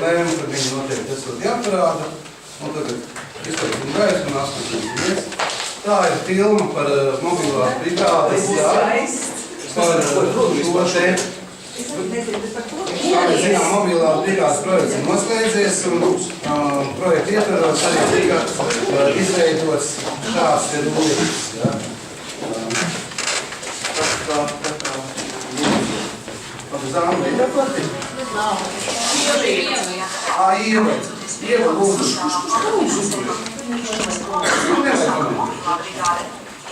lēma, ka viņi noteikti esot jāparāda. Un tagad izteiksim gaisu un apskatīsimies. Tā ir filma par mobilās brigādes, par šo te. Kā mēs zinām, mobilās brigādes projekts ir noslēdzies un projekta ietvaros arī tika izveidots šāds te rūlītis. Ja? Zāma ir tāpati? Ieva, lūdzu.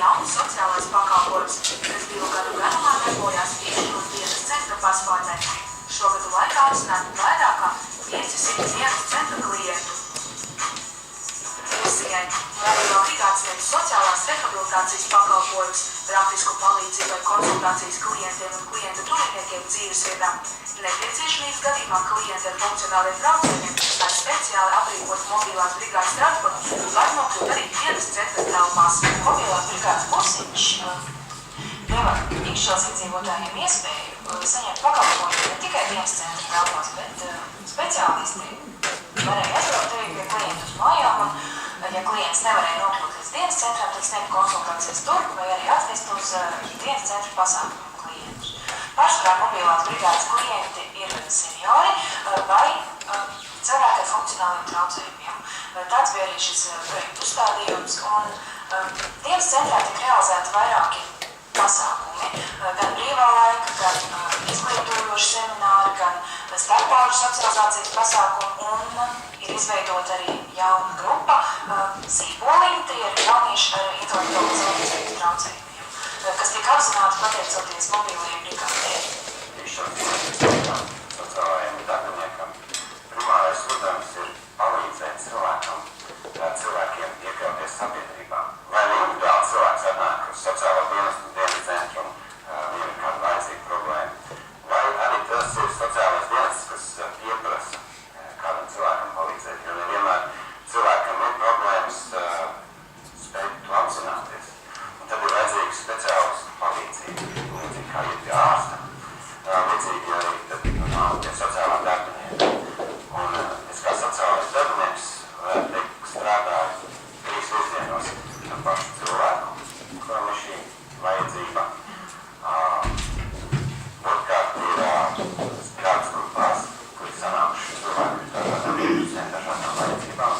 Jauns sociālais pakalpojums, kas 2 gadu garumā darbojās Vīšanas dienas centra paspārnē. Šogadu laikā apzināti vairāk kā 500 dienas centra klientu. Misijai Mobilo brigādes sniedz sociālās rehabilitācijas pakalpojums, praktisku palīdzību vai konsultācijas klientiem un klientu tuviniekiem dzīvesvietā. Nepieciešamības gadījumā klienti ar funkcionāliem traucējumiem ar speciāli aprīkotu mobilās brigādes transportu var nokļūt arī dienas centra telpās. Mobilās brigādes busiņš deva Ikšķeles iedzīvotājiem iespēju saņemt pakalpojumu ne tikai dienas centra telpās, bet speciālisti varēja aizbraukt arī pie klientu uz mājām un, ja klients nevarēja nokļūt līdz dienas centrām, tad sniegt konsultācijas tur vai arī atvest uz dienas centra pasākumu klientus. Pārsvarā mobilās brigādes klienti ir seniori vai cilvēki ar funkcionāliem traucējumiem. Tāds bija arī šis projektu uzstādījums un dienas centrā tika realizēti vairāki pasākumi, gan brīvā laika, gan izglītojoši semināri, gan starppaužu socializācijas pasākumi un ir izveidota arī jauna grupa Zīpoliņi, tie ir jaunieši ar intelektuālas attīstības traucējumiem, kas tika apzināti pateicoties mobilajiem brigādēm. Sociālajiem darbiniekam primārais uzdevums ir palīdzēt cilvēkiem iekļauties sabiedrībā. Vai ne individuāli cilvēks atnāk uz sociālo dienestu dienas centru un viņam ir kāda vajadzīga problēma? Vai arī tas ir sociālais dienests, kas pieprasa kādam cilvēkam palīdzēt, jo nevienmēr cilvēkam ir problēmas spēt to apzināties. Un tad ir vajadzīga speciālas palīdzība, līdzīgi kā ir pie ārsta, līdzīgi arī pie sociālā darbinieka. Un es kā sociālais darbinieks strādāju 3 virzienos ar pašu cilvēku, kuram ir šī vajadzība. Otrkārt ir kādas grupās, kuri sanākuši cilvēki ar dažādām vajadzībām.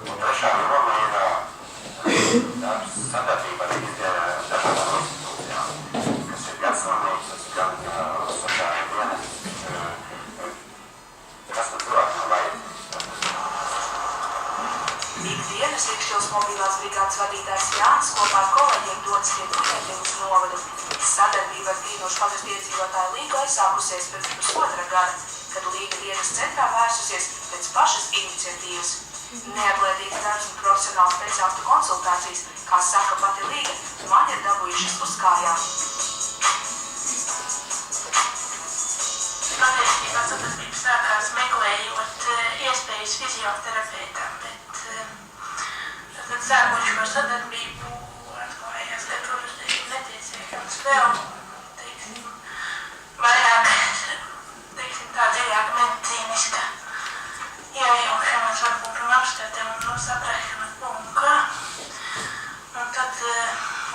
Un trešā joma ir sadarbība ar dažādām institūcijām, kas ir gan slimnīcas, gan sociālajiem dienestiem, kas nu cilvēkiem vajadzīgs. Ikdienas Ikšķeles mobilās brigādes vadītājs Jānis kopā ar kolēģiem dodas pie klientiem uz novadu. Sadarbība ar Pīnošu pagastu iedzīvotāju līgu aizsākusies pēc pusotra gada, kad līga dienas centrā vērsusies pēc pašas iniciatīvas. Neatlaidīgs darbs un profesionāls speciālistu konsultācijas, kā saka pati līga, man ir dabūjušas uz kājām. Patiesībā sadarbība sākās meklējot iespējas fizioterapeitam, bet tad sākot šo sadarbību atklājās, ka tur ir nepieciešams vēl, vairāk, tā dziļāka medicīniska iejaukšanās varbūt un apskatiem un saprāšanas punkā. Un tad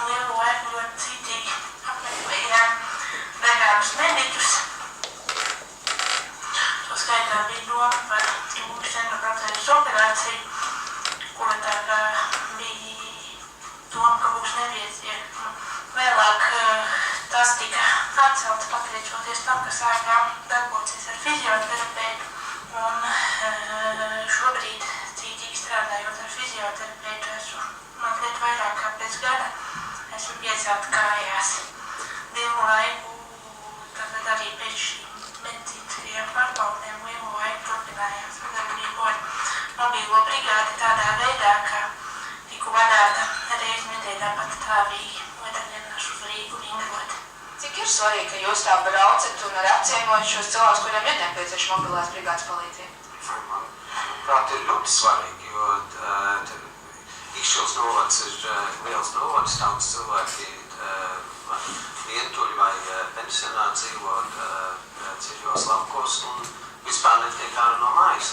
lielu laiku ļoti citīgi apmeklējām dažādus mediķus. To skaitā bija doma par centra procedūras operāciju, kura tā kā bija doma, ka būs nepieciešama. Vēlāk tas tika atcelts pateicoties tam, ka sākām darboties ar fizioterapeitu. Un šobrīd cītīgi strādājot ar fizioterapeitu esmu mazliet vairāk kā pēc gada esmu piecelt kājās. Lielu laiku, tad arī pēc šīm medicīniskajiem pārbaudēm lielu laiku turpinājām sadarbību ar mobilo brigādi tādā veidā, ka tiku vadāta reizi nedēļā patstāvīgi otrdienas uz Rīgu vingrot. Cik ir svarīgi, ka jūs tā braucat un arī apciemojat šos cilvēkus, kuriem ir nepieciešama mobilās brigādes palīdzība? Manuprāt, ir ļoti svarīgi, jo Ikšķeles novads ir liels novads, daudz cilvēki vientuļi vai pensionā dzīvot dziļos laukos un vispār netiek ārā no mājas.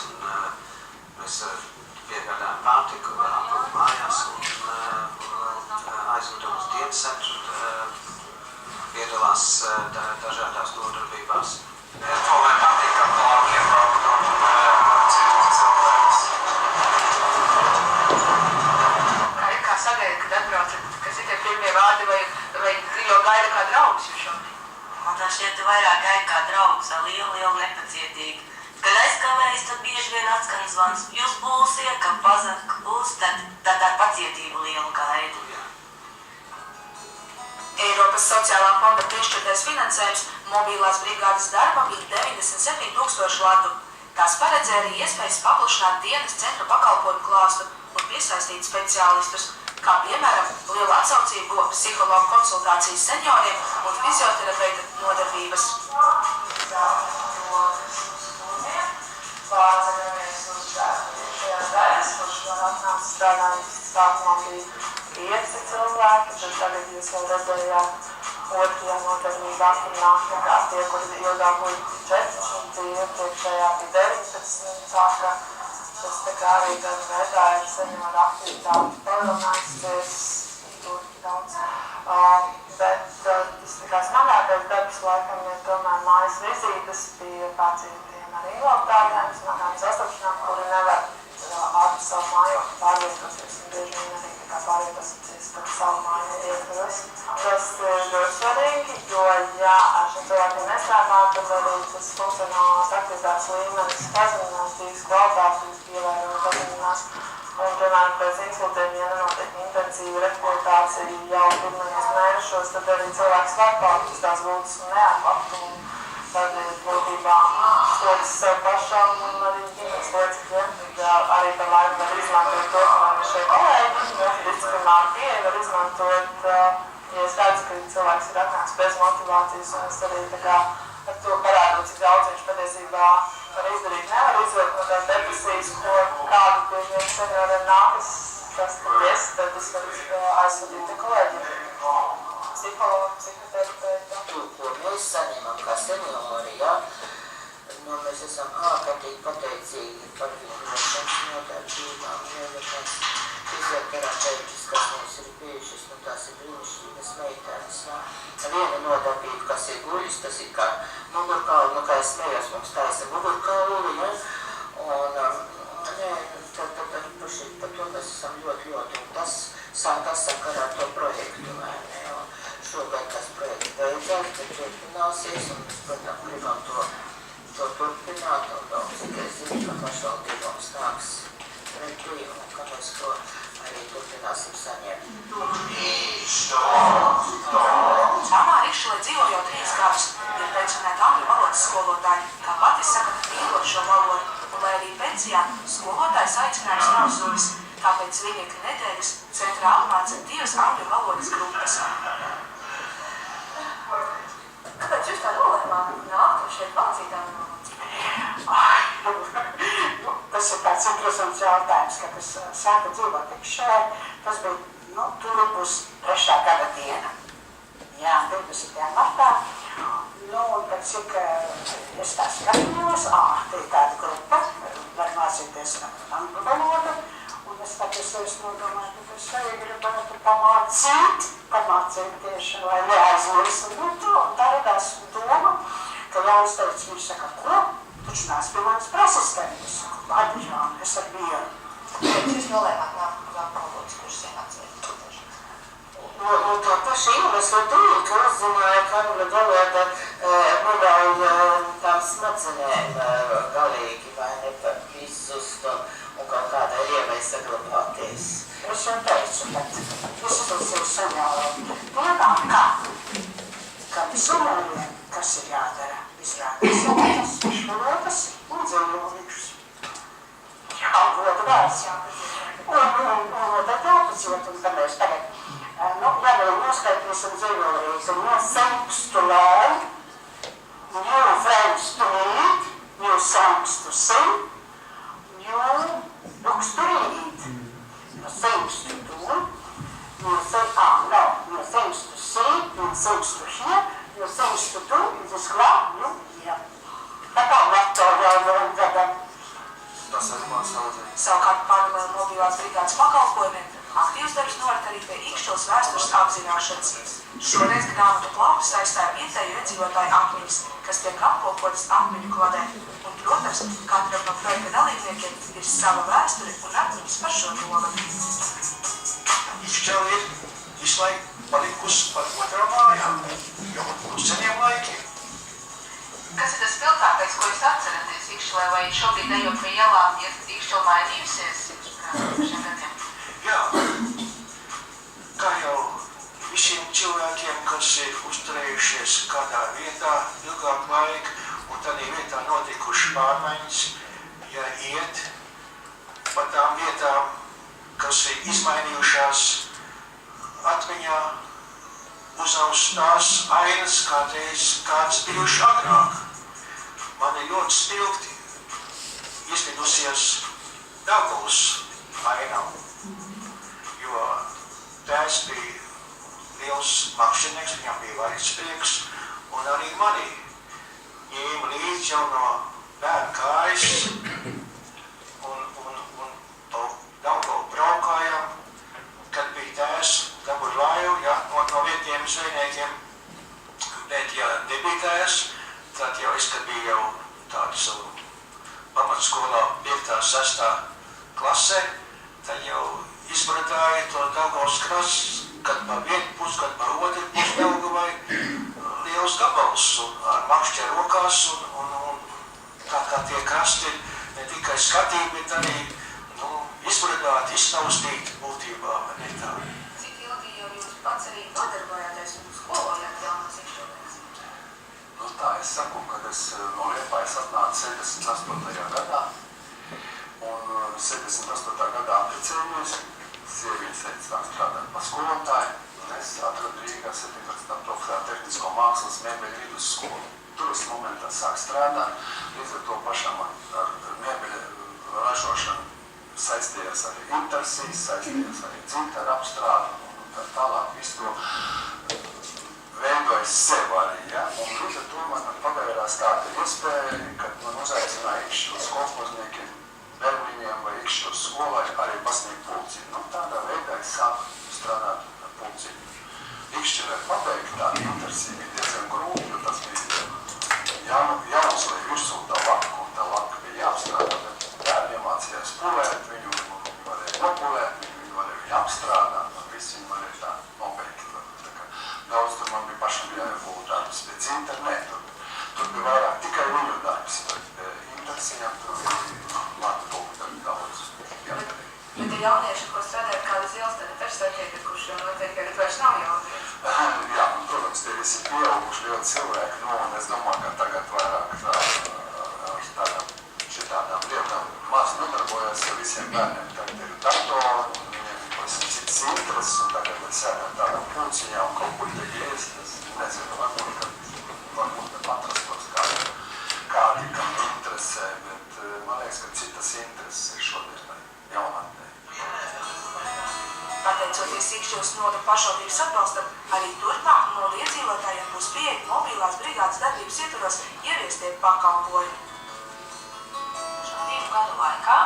draugs jūs šobrīd? Man tā šķiet vairāk gāja kā draugs, liela nepacietīga. Kad aizkavējas, tad bieži vien atskan zvans. Jūs būsiet, ka pazak būs, tad ar pacietību lielu gaidu. Eiropas sociālā fonda piešķirtais finansējums mobilās brigādes darbam ir 97 000 latu. Tās paredzēja arī iespējas paplašināt dienas centra pakalpojumu klāstu un piesaistīt speciālistus, kā piemēram liela atsaucība psihologu konsultācijas senioriem un fizioterapeita nodarbības. Pārceļamies uz šajās daļas, kurš var atnākt strādājums. Sākumā bija 5 cilvēki, tad tagad jūs jau redzējāt otrajā nodarbībā, kur nāk tie, kuri ilgāk bija 14, iepriekšējā bija 19, sāka. Tas tā kā arī gan veidā ir senioru aktivitāti palielinājusies, ļoti daudz. Bet tas tā kā smagākais darbs laikam ir tomēr mājas vizītes pie pacientiem ar invaliditātēm, smagām saslimšanām, kuri nevar ārpus savu mājokli pārvietoties un bieži vien arī tā kā pārvietosies par savu māju ietvaros. Tas ir svarīgi, jo ja ar šiem cilvēkiem nestrādā, tad arī tas funkcionālās aktivitātes līmenis pazeminās, dzīves kvalitātes ievērojami pazeminās. Un, piemēram, pēc insultiem, ja nenotiek intensīva rehabilitācija jau pirmajos mēnešos, tad arī cilvēks var palikt uz tās gultas un neatpakt. Tad ir būtībā slodzes sev pašam un arī ģimenes locekļiem. Arī par laiku var izmantot to, ka man ir šie kolēģi, multidisciplināru pieeja var izmantot, ja es redzu, ka cilvēks ir atnāks bez motivācijas un es arī tā kā ar to parādot, cik daudz viņš patiesībā var izdarīt, nevar izvērt no tās depresijas, ko kādu pie viens senioriem nākas, tas tad es varu aizsūtīt te kolēģiem. Psihologu, psihoterapeita. Ko mēs saņemam kā seniori, ja? Mēs esam ārkārtīgi pateicīgi par viņu nodarbībām, nevienās fizioterapeitis, kas mums ir bijušas, tās ir brīnišķīgas meitenes. Viena nodarbība, kas ir guļas, tas ir kā mugurkauli, kā es smējos, mums taisa mugurkauli, ja? Un, par to mēs esam ļoti, un tas sakarā ar to projektu, šogad tas projekts beidzās, bet turpināsies, un mēs, protams, gribam to turpināt, un daudz, ka es zinu, ka pašvaldībām nāks pretī, un ka mēs to arī turpināsim saņemt. Mamā Rikšulē dzīvojot 3 gadus, ir pensionēta angļu valodas skolotāja, kā pati saka, mīlot šo valodu, un lai arī pensijā skolotājs aicinājums nav zuvis, tāpēc viņa ik nedēļas centrā apmāca 2 angļu valodas grupas. Kāpēc jūs tā nolēmāt nākt un šeit mācīt angļu valodu? Tas ir tāds interesants jautājums, kad es sāku dzīvot Rikšulē, tas bija, tur būs 3. gada diena. Jā, 20. martā. Un pēc cik es tā skatījos, te ir tāda grupa, var mācīties angļu valodu, un es patiesībā nodomāju, ka es arī gribētu pamācīt tieši, lai neaizmirst. Un tā radās doma, ka Jānis teica, viņš saka, ko? Taču nāc pie manis par asistentu. Es saku, labi, Jāni, es ar mieru. Kāpēc jūs nolēmāt nākt uz angļu valodas kursiem atsevišķi? To pašu iemeslu dēļ, ka uzzināja, ka angļu valoda neļauj tām smadzenēm galīgi vai izsust un kaut kādai rievai saglabāties. Es jau teicu, bet visus ir senioru dienām, ka senioriem, kas ir jādara, izrādās valodas, valodas un dzīvojums. Jābūt vārds. Un tad jāpaciet, un tad mēs tagad ja vēl noskaitīsim dzīvojums no thanks to learn, new friends to meet, new songs to sing, new books to read, new things to do, new things to see, new things to hear, new things to do in this club, new year. Tā kā var to vēl gadam. Tas arī mans audzēja. Savukārt pārdalēm mobilās brigādes pakalpojumiem aktīvs darbs norit arī pie Ikšķules vēstures apzināšanas. Šoreiz grāmatu plaukus aizstāja vietēju iedzīvotāju atmiņas, kas tiek apkopotas atmiņu kladē. Un, protams, katram no projekta dalībniekiem ir sava vēsture un atmiņas par šo novadu. Ikšķele ir visu laiku palikusi par otrā mājā. seniem laikiem. Kas ir tas spilgtākais, ko jūs atceraties Ikšķilē, vai šobrīd ejot pa ielām, ir Ikšķila mainījusies šiem gadiem? Jā, kā jau visiem cilvēkiem, kas ir uzturējušies kādā vietā ilgāku laiku, un tādā vietā notikuši pārmaiņas, ja iet pa tām vietām, kas ir izmainījušās atmiņā, uzaust tās ainas, kādas bijuši agrāk. Man ir ļoti spilgti izvidusies Daugavas ainām, jo tēvs bija liels makšķernieks, viņam bija vaļasprieks, un arī mani ņēma līdzi jau no bērnu kājas, un pa Daugavu braukājām, kad bija tēvs dabur laivu, ja, no vietiem zvejniekiem, bet ja nebija tēvs, tad jau es, kad biju jau tādu savu pamatskolā 5. 6. klasē, tad jau izbratāju to Daugavas krasts, kad pa vienu pusi, kad pa otru pusi Daugavai liels gabals un ar makšķeru rokās un tā kā tie krasti ne tikai skatīt, bet arī izbradāti, iztaustīt būtībā, ne tā. Cik ilgi jau jūs pats arī nodarbojāties un skolojāt jaunos Ikšķilēs? Tā es saku, kad es no Liepājas atnācu 78. gadā, un 78. gadā apprecējamies, sievietes sāk strādāt par skolotāju, un es atradu Rīgā 17. profesionālu tehnisko mākslas mēbeļu vidusskolu. Tur es momentā sāk strādāt, līdz ar to pašam ar mēbeļu ražošanu saistījās arī intersijas, saistījās arī dzintara apstrādi un tā tālāk visu to veidojas sev arī, ja? Un līdz ar to man pagājās tāda iespēja, kad man uzaicināja Ikšķilas kolhozniekiem, Berlīņiem vai Ikšķilas skolai arī pasniegt pulciņu. Tādā veidā es sāku strādāt ar pulciņu. Ikšķilē pabeigt tādu intersiju bija diezgan grūti, jo tas bija jāuzliek virsū tā laka, un tā laka bija jāapstrādā, bet bērni iemācījās pulēt, viņu varēja nopulēt, viņu varēja apstrādāt, un viss viņu varēja tā nobeigt. Daudz tur man bija pašam jābūt darbs, bet internetu. Tur bija vairāk tikai viņu darbs, bet intersijām tur bija man daudz. Bet ir jaunieši, ko strādājat kādu Zilsteni perspektīvi, kurš jau noteikti arī vairs nav jaunieši. Jā, protams, tie visi pieauguši ļoti cilvēki, un es domāju, ka tagad vairāk šitādām lietām maz nodarbojas ar visiem bērniem. Tagad ir datori, un viņiem ir pavisam citas intereses, un tagad var sēdēt tādā pulciņā un kaut kur te iest. Es nezinu, varbūt atrastos kādi, kam interesē, bet man liekas, ka citas intereses ir šodien jaunatnē. Pateicoties Ikšķilas novada pašvaldības atbalstam, arī turpmāk no iedzīvotājiem būs pieeja mobilās brigādes darbības ietvaros ieviestie pakalpojumi. 2 gadu laikā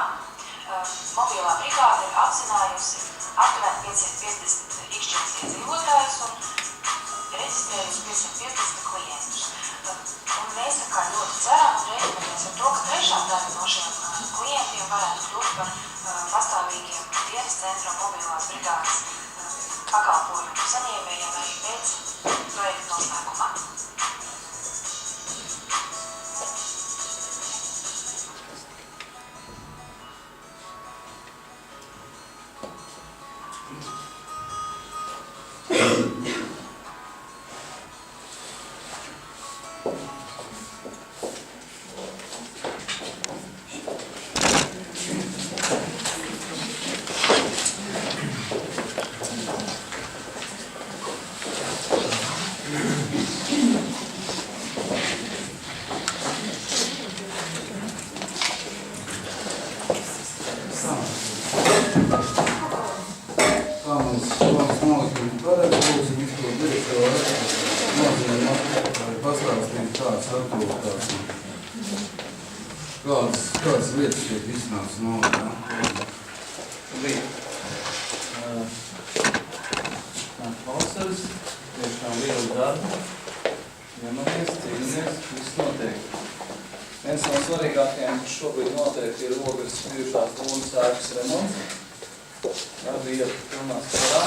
mobilā brigāde ir apzinājusi aptuveni 550 Ikšķilas iedzīvotājus un reģistrējusi 550 klientus. Un mēs ļoti ceram un rēķinamies ar to, ka trešā daļa no šiem klientiem varētu kļūt par pastāvīgiem dienas centra mobilās brigādes pakalpojumu saņēmējiem arī pēc projekta noslēgumā. Kādas lietas šeit izsnāca novadā? Bija vasaras, tiešām lielu darbu, ņemamies, cīnamies, viss notiek. Viens no svarīgākajiem, kas šobrīd notiek, ir Ogres bijušās Lūnas ēkas remonts. Darbi iet pilnā starā.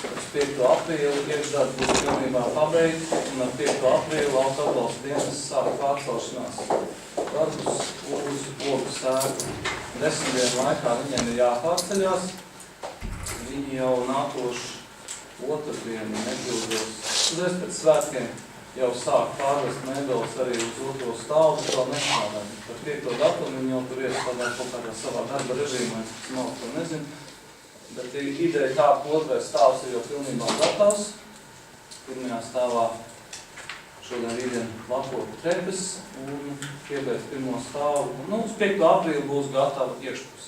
Uz 5. aprīli iekšdarbi būs pilnībā pabeigti, un ar 5. aprīli lauka atbalsta dienas sāk pārcelšanās darbus uz Ogu sēku. 10 dienu laikā viņiem ir jāpārceļās. Viņi jau nākošu otrdienu nekļūdos. Uzreiz pēc svētkiem jau sāk pārvest mēbeles arī uz 2. stāvu, tas vēl nestrādā. Par 5. datumu viņi jau tur iestrādāt kaut kādā savā darba režīmā, es nav to nezinu. Bet ideja tā, ka 2. stāvs ir jau pilnībā gatavs. 1. stāvā šodien rītdien lapotu trepes un piebeidz 1. stāvu. Un, uz 5. aprīli būs gatava iekšpus.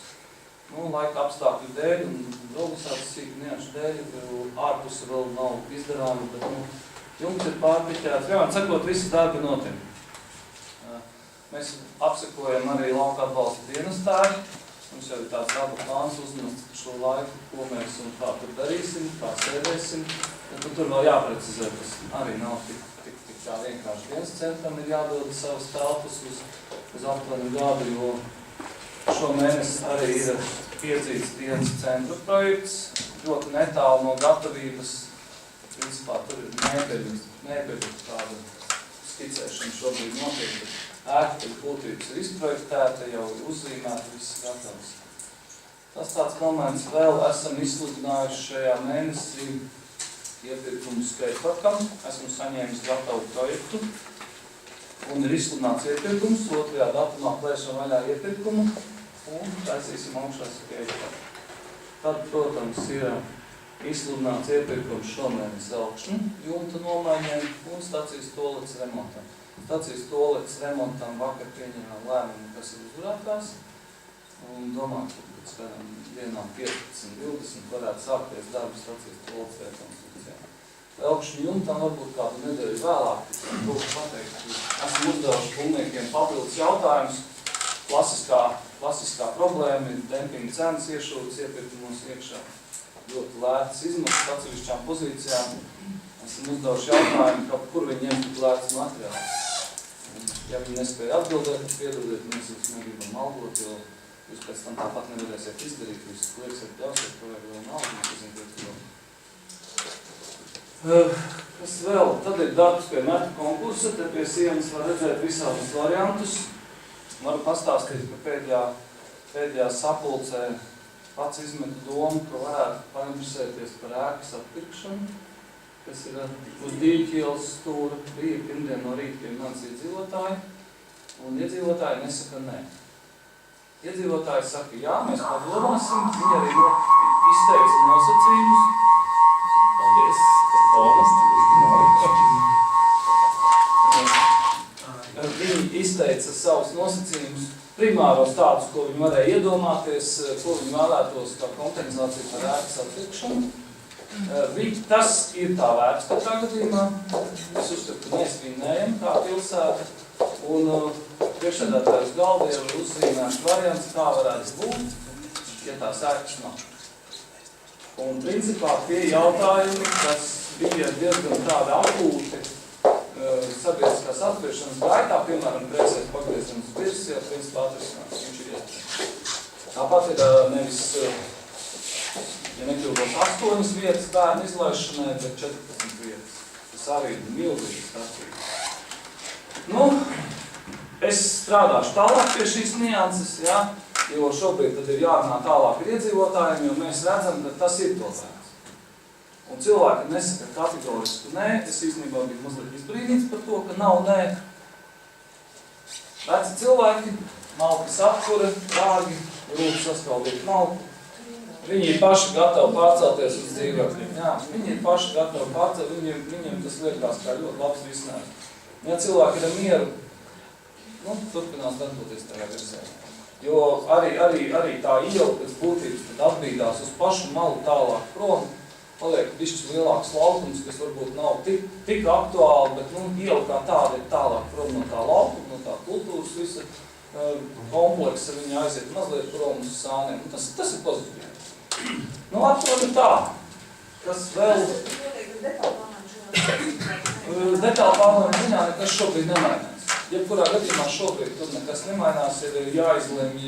Laika apstākļu dēļ un draugasātas sīku nianšu dēļ, ārpusi vēl nav izdarāma, bet jums ir pārpiķēts. Vienmēr sakot, visi darbi notiek. Mēs apsekojam arī lauka atbalsta dienestāji. Mums jau ir tāds darba plāns uzmests par šo laiku, ko mēs un kā tur darīsim, kā sēdēsim. Un tur vēl jāprecizē, tas arī nav tik tā vienkārši. Dienas centram ir jādod savas telpas uz aptuveni gadu, jo šo mēnesi arī ir piedzīts dienas centra projekts. Ļoti netālu no gatavības. Principā tur ir mēbeļu tāda skicēšana šobrīd notiek. Ēka pēc būtības ir izprojektēta, jau ir uzzīmēta, viss gatavs. Tas tāds moments vēl esam izsludinājuši šajā mēnesī iepirkumu skateparkam. Esmu saņēmis gatavu projektu un ir izsludināts iepirkums. 2. datumā plēšam vaļā iepirkumu un taisīsim augšā skateparku. Tad, protams, ir izsludināts iepirkums šomēnes Elkšņu jumta nomaiņai un stacijas toaletes remontam. Stacijas toaletes remontam vakar pieņēmām lēmumu, kas ir uzvarētās, un domāju, ka pēc kādām dienām 15-20 varētu sākties darbu stacijas toaletes rekonstrukcijā. Elkšņu jumtam varbūt kādu nedēļu vēlāk, būtu pateikt, esmu uzdevuši pulniekiem papildus jautājumus. Klasiskā problēma ir dempinga cenas iešūtas iepirkumos iekšā. Ļoti lētas izmaksas atsevišķām pozīcijām. Esam uzdevuši jautājumu, kur viņi ņem tik lētas materiālus. Ja viņi nespēja atbildēt, tad piedodiet, mēs jūs negribam algot, jo jūs pēc tam tāpat nevarēsiet izdarīt, jūs lieksiet ļausiet, ko vēl nav, Kas vēl? Tad ir darbs pie metu konkursa, te pie sienas var redzēt visādus variantus. Varu pastāstīt, ka pēdējā sapulcē pats izmetu domu, ka varētu painteresēties par ēkas atpirkšanu, kas ir uz Dīļķielas stūra. Bija pirmdien no rīta pie manas iedzīvotāji, un iedzīvotāji nesaka nē. Iedzīvotāji saka, jā, mēs padomāsim, viņi arī izteica nosacījumus. Paldies par Viņi izteica savus nosacījumus, primāros tādus, ko viņi varēja iedomāties, ko viņi vēlētos kā kompensāciju par ēkas atpirkšanu. Tas ir tā vērts katrā gadījumā. Es uzskatu, ka mēs vinnējam kā pilsēta. Un priekšsēdētājas galva jau ir uzzīmējuši variants, kā varētu būt, ja tās ēkas nav. Un principā tie jautājumi, kas bija diezgan tādi akūti sabiedriskās atpirkšanas gaitā, piemēram, kreisais pagrieziens uz virs, jau principā atrisinās, viņš ir iespējams. Tāpat ir nevis, ja nekļūdos 8 vietas bērnu izlaišanai, bet 14 vietas. Tas arī ir milzīgs atpirkšanas. Es strādāšu tālāk pie šīs nianses, ja, jo šobrīd tad ir jārunā tālāk ar iedzīvotājiem, jo mēs redzam, ka tas ir to vērts. Un cilvēki nesaka kategorisku nē, es īstenībā biju mazliet izbrīnīts par to, ka nav nē. Veci cilvēki, malkas apkure, dārgi, rūp saskaldīt malku. Viņi ir paši gatavi pārcelties uz dzīvokļiem. Jā, viņi ir paši gatavi pārcelties, viņiem tas liekas kā ļoti labs risinājums. Ja cilvēki ir ar mieru, turpinās darboties tajā virzienā. Jo arī tā iela pēc būtības tad atbīdās uz pašu malu tālāk prom, paliek bišķi lielāks laukums, kas varbūt nav tik aktuāli, bet iela kā tāda ir tālāk prom no tā laukuma, no tā kultūras visa kompleksa, viņa aiziet mazliet prom uz sāniem. Tas ir pozitīvi. Aptuveni tā. Kas vēl? Detāli plānojuma ziņā nekas šobrīd nemainās. Jebkurā gadījumā šobrīd tur nekas nemainās, ir jāizlemj,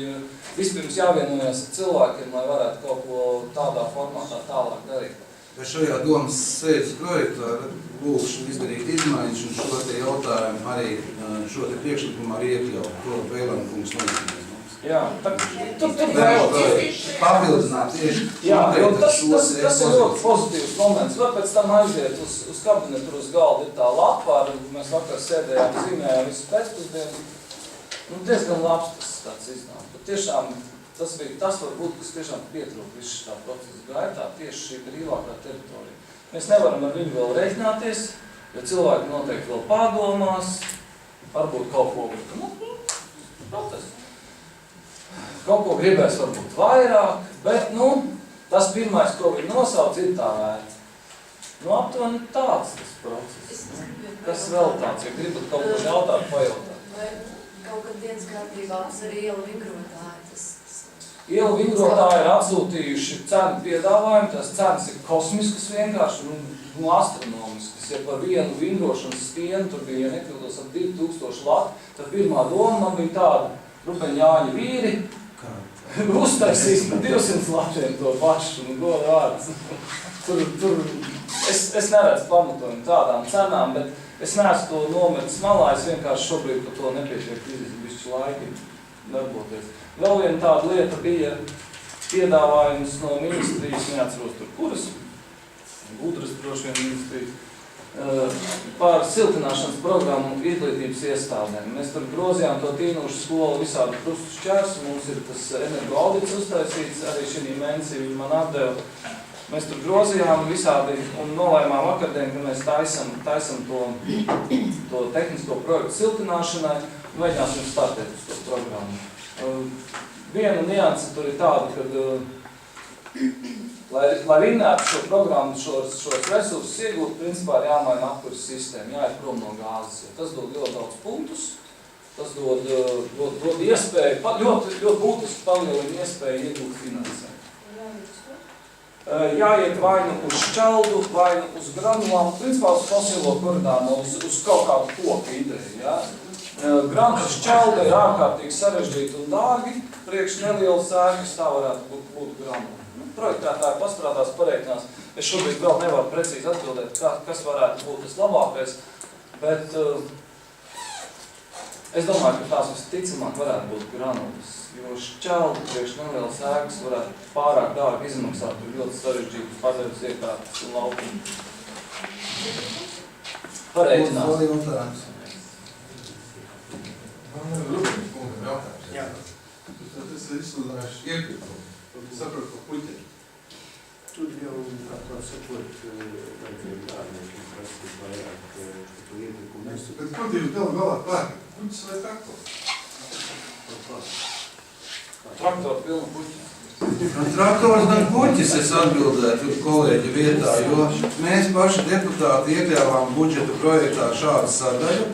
vispirms jāvienojās ar cilvēkiem, lai varētu kaut ko tādā formātā tālāk darīt. Šajā domas sēdes projektā lūkšu izdarīt izmaiņas un šo te jautājumu arī, šo te priekšlikumu arī iekļaut. To Vēlēna kungs nozīmēs mums. Jā, tur vēlēs. Papildināt tieši Jā, jo tas šo ir ļoti pozitīvs moments. Var pēc tam aiziet uz kabinetu, uz galda ir tā lapa, mēs vakar sēdējām, zīmējām visu pēcpusdienu. Diezgan labs tas tāds iznāk. Tiešām tas varbūt, kas tiešām pietrūk visu šā procesa gaitā, tieši šī brīvākā teritorija. Mēs nevaram ar viņu vēl reiķināties, jo cilvēki noteikti vēl pārdomās, varbūt kaut ko protest. Kaut ko gribēs varbūt vairāk, bet, tas pirmais, ko viņi nosauc, ir tā vērts. Aptuveni tāds tas process. Kas vēl tāds, ja gribat kaut ko jautāt, pajautāt? Vai kaut kad dienas kārtībā arī ielu vingrotāji? Ielu vingrotāji ir atsūtījuši cenu piedāvājumu, tās cenas ir kosmiskas vienkārši, astronomiskas. Ja par vienu vingrošanas stienu, tur bija, ja nekļūdos, ap 2000 lati, tad pirmā doma man bija tāda, Rubeņāņa vīri, uztaisīs par 200 latiem to pašu, goda vārds. Es neredzu pamatojumu tādām cenām, bet es neesmu to nometis malā, es vienkārši šobrīd par to nepietiek bišķi laiki darboties. Vēl viena tāda lieta bija piedāvājums no ministrijas, neatceros tur kuras, Gudras droši vien ministrija, par siltināšanas programmu izglītības iestādēm. Mēs tur grozījām to tīnušu skolu visādi krustu šķērs, mums ir tas energo audits uztaisīts, arī šī mēnesī viņi man atdeva. Mēs tur grozījām visādi un nolēmām vakardien, ka mēs taisam to tehnisko projektu siltināšanai un mēģināsim startēt uz to programmu. Viena nianse tur ir tāda, ka, lai vinnētu šo programmu, šos resursus iegūt, principā ir jāmaina apkuras sistēma, jāiet prom no gāzes. Tas dod ļoti daudz punktus, tas dod iespēju, ļoti būtiski palielina iespēju iegūt finansējumu. Jāiet vai nu uz šķeldu, vai nu uz granulām, principā uz fosilo koridoru, uz kaut kādu koku ideju. Ja? Granulu šķelda ir ārkārtīgi sarežģīta un dārgi, priekš nelielas ēkas tā varētu būt granula. Projektētāji pastrādās, pareiķinās. Es šobrīd vēl nevaru precīzi atbildēt, kas varētu būt tas labākais, bet es domāju, ka tās visticamāk varētu būt granulas, jo šķelda priekš nelielas ēkas varētu pārāk dārgi izmaksāt, tur ļoti sarežģītas pazemes iekārtas un laukumi. Pareiķinās. Man ir Rūpīgi kungam jautājums. Jā. Tas ir izsludinājuši iekritumu. Saprotu, ko puķi. Tur jau, kā sakot, vajadzēja dārnieki prasīt vairāk to iekritumu. Bet ko tev vēl galā pērkat? Puķis vai traktors? Traktori pilna puķi. Traktors gan puķis es atbildētu kolēģi vietā, jo mēs paši deputāti iekļāvām budžeta projektā šādu sadaļu,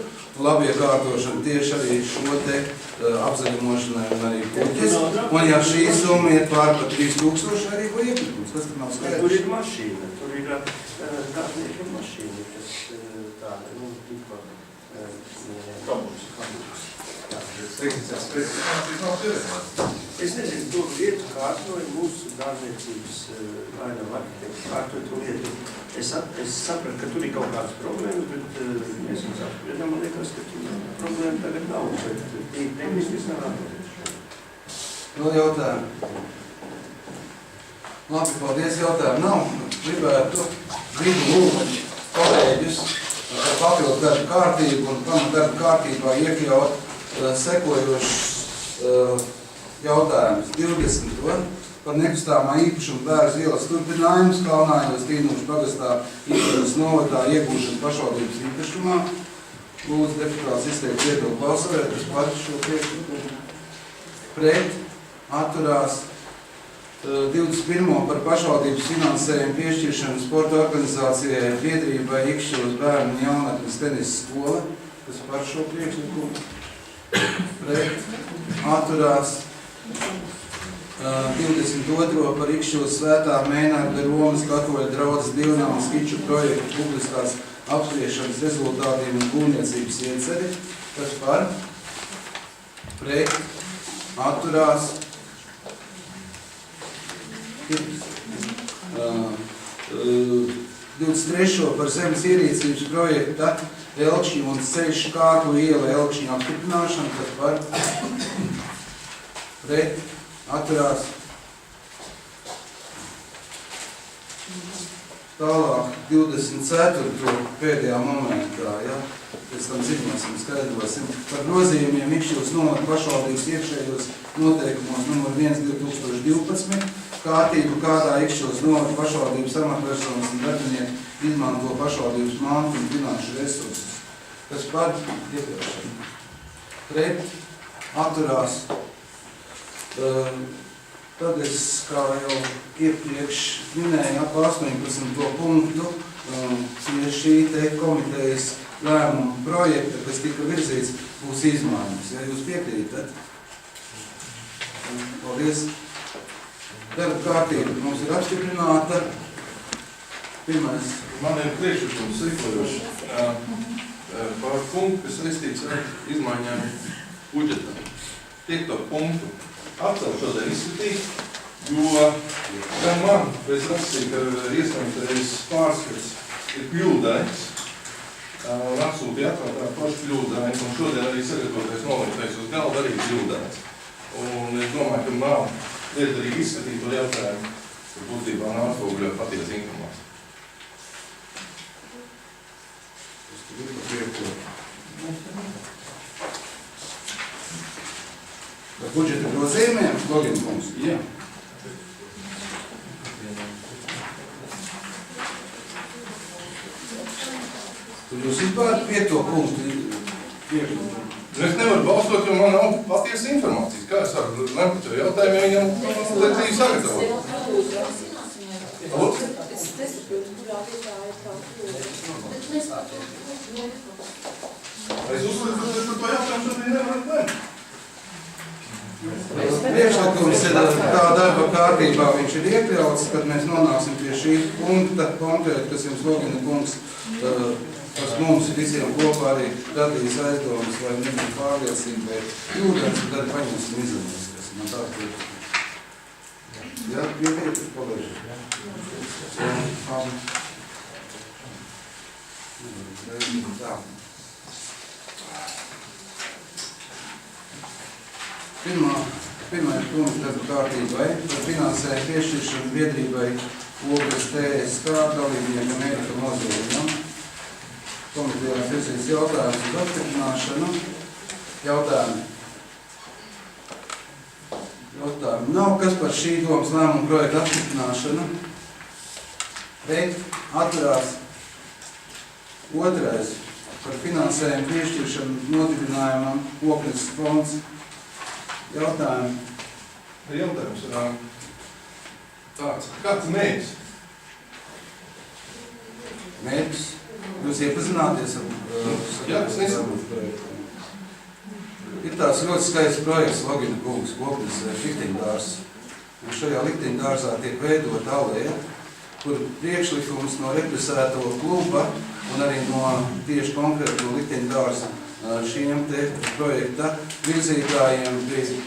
labiekārtošanu tieši arī šo te apzaļumošanai un arī puķis. Un ja šī summa iet pār par 3000 arī ko iekļūst, kas tad nav skaidrs? Tur ir mašīna, tur ir dārnieka mašīna, kas tāda, tipa... Kabums. Es nezinu, to lietu kārtoju mūsu dārniecības vainam arhitekti kārtoju to lietu. Es sapratu, ka tur ir kaut kādas problēmas, bet mēs mums apspriedām, man liekas, ka tur problēma tagad nav, bet tehniski es nevaru. Vēl jautājumu. Labi, paldies, jautājumu nav. Gribu lūgt kolēģus papildu darbu kārtību un pamat darbu kārtībā iekļaut sekojošs jautājums 20. Par nekustāmā īpašuma Bērzu ielas turpinājums Kalnājos Tīnušu pagastā īpašums novadā iegūšana pašvaldības īpašumā. Lūdzu deputāts izteikt viedokli balsojot, kas par šo priekšlikumu. Pret atturās 21. par pašvaldības finansējumu piešķiršanu sporta organizācijai biedrībai Ikšķilos bērnu un jaunatnes tenisa skola, kas par šo priekšlikumu. Pret atturās 22. par Ikšķilos Svētā Mēnārda Romas katoļu draudzes dievnāmas skiču projektu publiskās apspriešanas rezultātiem un būvniecības ieceri, kas par pret atturās 22. 23. par zemes ierīcības projekta Elkšņu un ceļš Kārtu iela Elkšņu apstiprināšanu, kas par pret atturās. Tālāk 24. pēdējā momentā, ja, pēc tam ziņosim, skaidrosim par grozījumiem Ikšķils novada pašvaldības iekšējos noteikumos numur 1/2012, kārtību, kādā Ikšķils novada pašvaldības amatpersonas un darbinieki izmanto pašvaldības mantu un finanšu resursus. Kas par iekļaušanu? Pret atturās. Tad es, kā jau iepriekš minēju, ap 18. punktu pie šī te komitejas lēmuma projekta, kas tika virzīts, būs izmaiņas. Ja jūs piekrītat? Paldies. Darba kārtība mums ir apstiprināta. Pirmais. Man ir priekšlikums sekojoši par punktu, kas saistīts ar izmaiņām budžetā. 5. punktu atcelt šodien izskatīt, jo gan man pēc rakstīja, ka iesniegtais pārskats ir kļūdains, atsūtīja atvēltā pašu kļūdains, un šodien arī sagatavotais noliektais uz galda arī kļūdains. Un es domāju, ka nav liederīgi izskatīt to jautājumu, ka būtībā nav atspoguļo patiesa informācija. Par budžeta grozījumiem, Logins kungs? Jā. Tur jūs vispār 5. punktu iekļūt. Es nevaru balsot, jo man nav patiesa informācijas. Kā es varu lemt par šo jautājumu, ja viņam lekciju sagatavot? Es nesaprotu, kurā vietā ir tā kļūda. Bet mēs Es uzskatu, ka par to jautājumu šodien nevaru lemt. Priekšlikums ir, kā darba kārtībā viņš ir iekļauts, kad mēs nonāksim pie šī punkta konkrēti, kas jums Logina kungs, kas mums visiem kopā arī radīs aizdomas, vai nebūtu pārliecība, vai kļūdens, tad paņemsim izanalizēs. Man tā ir. Jā, pietiek, pagaiši. Tā. Pirmais punkts darba kārtībai par finansējumu piešķiršanu biedrībai Ogres TSK dalībniekam Erika Mozoļam. Komitejās virzīts jautājums uz apstiprināšanu. Jautājumi nav. Kas par šī domas lēmuma projekta apstiprināšanu? Pret atturās. Otrais par finansējumu piešķiršanu nodibinājumam Ogres fonds. Jautājumi. Jautājums ir tāds. Kāds mērķis? Mērķis? Jūs iepazināties ar Jā, es nesaprotu. Ir tāds ļoti skaists projekts Logina kungs, Ogres likteņdārs. Un šajā likteņdārzā tiek veidot alēja, kur priekšlikums no represēto kluba un arī no tieši konkrēti no likteņdārza šiem te projekta virzītājiem bija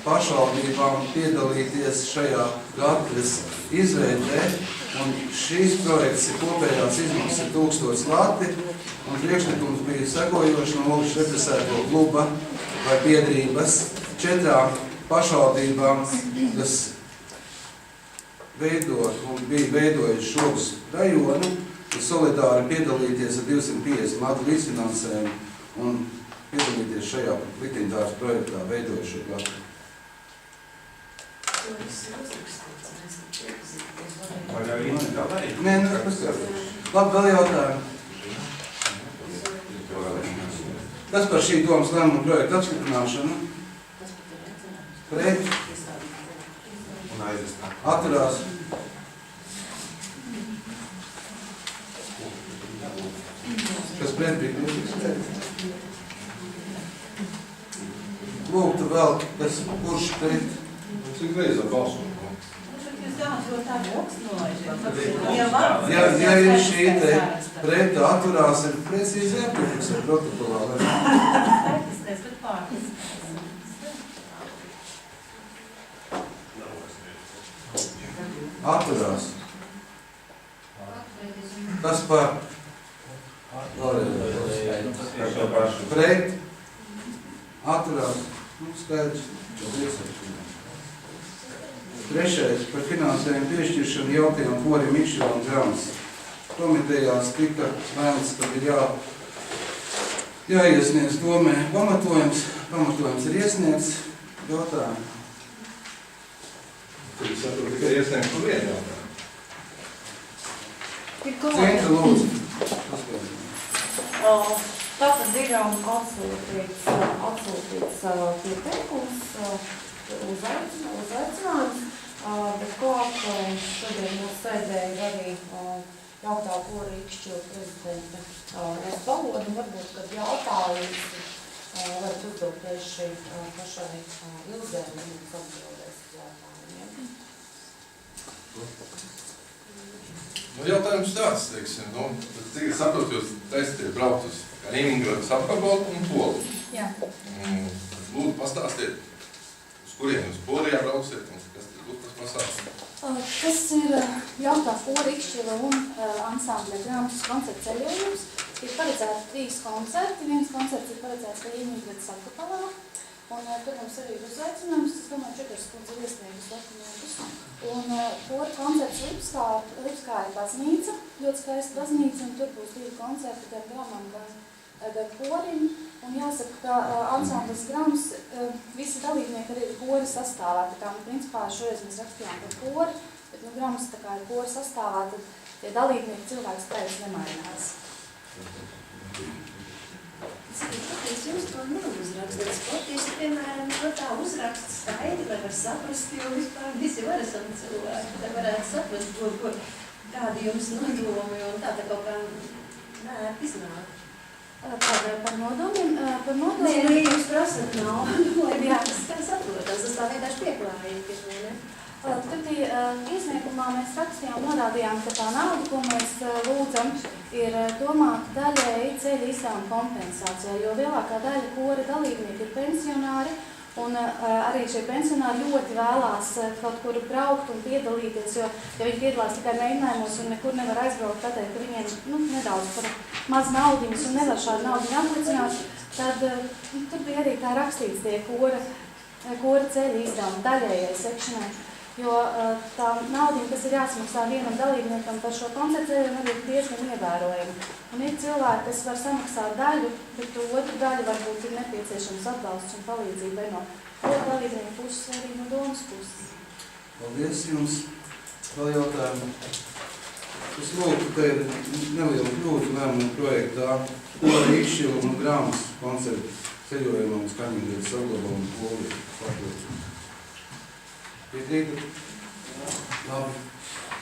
pašvaldībām piedalīties šajā gatavas izveidē. Un šīs projekts ir kopējās izmaksas 1000 lati, un priekšlikums bija sekojoši no Ogres represēto kluba vai biedrības 4 pašvaldībām, kas bija veidojuši Ogres rajonu, solidāri piedalīties ar 250 latu līdzfinansējumu un piedalīties šajā likteņdārza projektā veidojušo gadu. Nē, paskatās. Labi, vēl jautājumi. Kas par šī domas lēmuma projekta apstiprināšanu? Pret? Atturās? Kas pret bija? Lūgtu vēl, kurš pret? Cik reizē balsot? Ja ir šī te preta atturās, ir precīzi jāpiefiks ar protokolā. Atturās. Kas par? Pret? Atturās? Skaidrs. Trešais par finansējumu piešķiršanu jautajam Porim Mikšķilam Grams. Komitejās tika lēmts, ka ir jāiesniedz domē pamatojums. Pamatojums ir iesniegts. Jautājumu. Tad es saprotu, ka iesniegts par vienu jautājumu. Centra lūdzu. Tātad ir atsūtīts pieteikums, uzaicinājums, bet šodien mūsu sēdē ir arī jautā Pora Ikšķila prezidenta Valoda. Varbūt, kad jautājums varat uzdot tieši pašai Ilzē un mums atbildēs jautājumiem. Jautājums tāds, teiksim, cik es saprotu, jūs taisties braukt uz Kaliningradas apgabalu un Poliju. Jā. Lūdzu, pastāstiet, uz kurien jūs Polijā brauksiet un kas tas būs tas pasākums? Tas ir jautā Pora Ikšķila un ansambļa Grams koncerta ceļojums. Ir paredzēti 3 koncerti. Viens koncerts ir paredzēts Kaliningradas apgabalā. Un tur mums arī ir uzaicinājums, es domāju, Čekars kundze ir iesniegus dokumentus. Un Pora koncerts Lipskā ir baznīca, ļoti skaista baznīca, un tur būs 2 koncerti gan Gramam, gan Porim. Un jāsaka, ka ansamblis Grams, visi dalībnieki arī ir Pora sastāvā. Tā kā, principā, šoreiz mēs rakstījām par Pori, bet, Grams tā kā ir Pora sastāvā, tad tie dalībnieki cilvēku skaits nemainās. Es jums to neuzrakstu. Sportiski, piemēram, tā uzraksta skaidri, vai var saprast, jo vispār visi var esam cilvēki. Tā varētu saprast, kādi jums nodomi un tā kaut kā nērti iznāk. Par nodomiem? Nē, jūs prasat naudu, lai tas kā saprotams. Tas tā vienkārši pieklājīgi, ne? Tad iesniegumā mēs rakstījām, norādījām, ka tā nauda, ko mēs lūdzam, ir domāta daļēji ceļa izdevuma kompensācijā, jo lielākā daļa Pora dalībnieki ir pensionāri, un arī šie pensionāri ļoti vēlās kaut kur braukt un piedalīties, jo, ja viņi piedalās tikai mēģinājumos un nekur nevar aizbraukt, tādēļ, ka viņiem nedaudz par maz naudiņas un nevar šādu naudiņu aplicināt, tad tur bija arī tā rakstīts tie Pora ceļa izdevuma daļējai sekšanai. Jo tā naudiņa, kas ir jāsamaksā vienam dalībniekam par šo koncertu, ir diezgan ievērojama. Un ir cilvēki, kas var samaksāt daļu, bet otru daļu varbūt ir nepieciešams atbalsts un palīdzība vai no dalībnieku puses, vai arī no domas puses. Paldies jums. Vēl jautājumu. Es lūgtu, ka ir neliela kļūda lēmuma projektā Pora Ikšķila un Grams koncertu ceļojumam uz Kaliningradas apgabalu un Poliju. Piekrītat? Labi.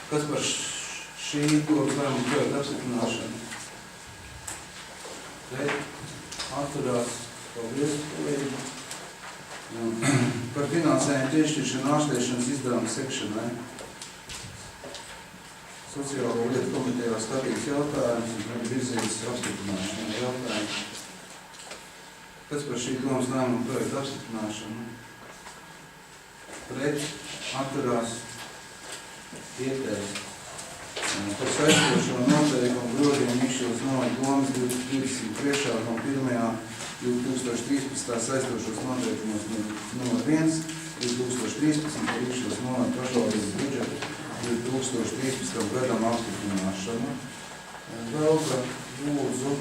Kas par šī lēmuma projekta apstiprināšanu? Atturās. Paldies, kolēģi. Par finansējumu piešķiršanu ārstēšanas izdevumu sekšanai. Sociālo lietu komitejā skatīts jautājums un virzītas apstiprināšanai jautājums. Kas par šī domas lēmuma projekta apstiprināšanu? Pret, atturās, ieteist. Par saistošo noteikumu grozījumu Mikšķilas novada domas 23. un 1. 2013. saistošos noteikumos nr. 1 2013 par Mikšķilas novada pašvaldības budžetu 2013. gadam apstiprināšanu. Vēl, ka lūdzu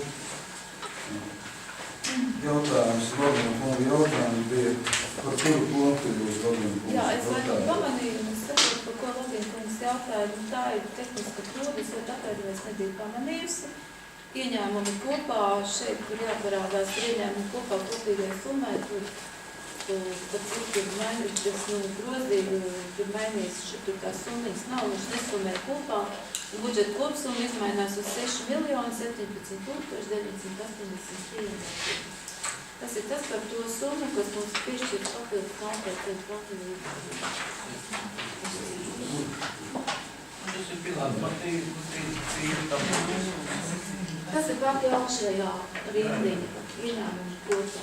jautājums, Valdina kunga jautājums bija, par kuru punktu jūs Valdina kungs? Jā, es laikam pamanīju, un es saprotu, par ko Valdina kungs jautāja, un tā ir tehniska kļūda, es ļoti atveidojos, es nebiju pamanījusi. Ieņēmumi kopā, šeit, kur jāparādās par ieņēmumu kopā kopīgai summai, tur ir mainītas grozīgi, tur mainīs, tur tā summas nav, viņš nesumē kopā, un budžeta kopsumma izmainās uz 6.17.983. Tas ir tas par to summu, kas mums piešķir papildus konkrētiem profiliem. Tas ir pilāts par tīri tam. Tas ir pati augšējā rindiņa, ieņēmumu kopā.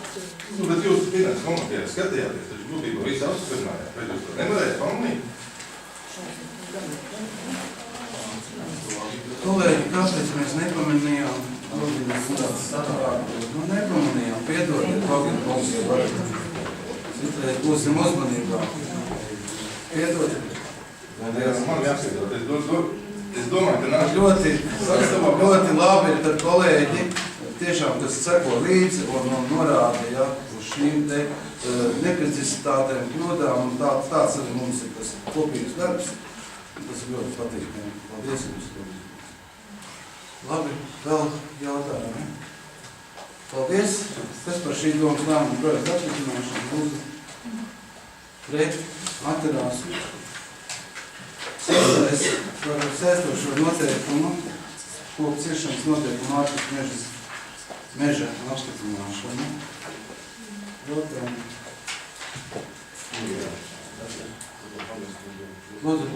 Bet jūs finanses komitejā skatījāties, taču būtībā visu apstiprinājāt, vai jūs to nevarējāt pamanīt? Kolēģi, kāpēc mēs nepamanījām? Nepamanījām, piedodiet, Logina kungs, ja varat. Citreiz būsim uzmanīgāki. Piedodiet. Man jāpiedod. Es domāju, ka nāk ļoti labi ir tad kolēģi, tiešām, kas seko līdzi un norāda, ja, uz šīm te neprecizitātēm, kļūdām, un tāds arī mums ir tas kopīgs darbs. Tas ir ļoti patīkami. Paldies jums. Labi, vēl jautājumi. Paldies. Kas par šī domas lēmumu projektu atrisināšanu lūdzu? Pret, atturās. Par sēstošo noteikumu, koku ciršanas noteikumu ārpus meža apstiprināšanu. Jautājumu. Lūdzu.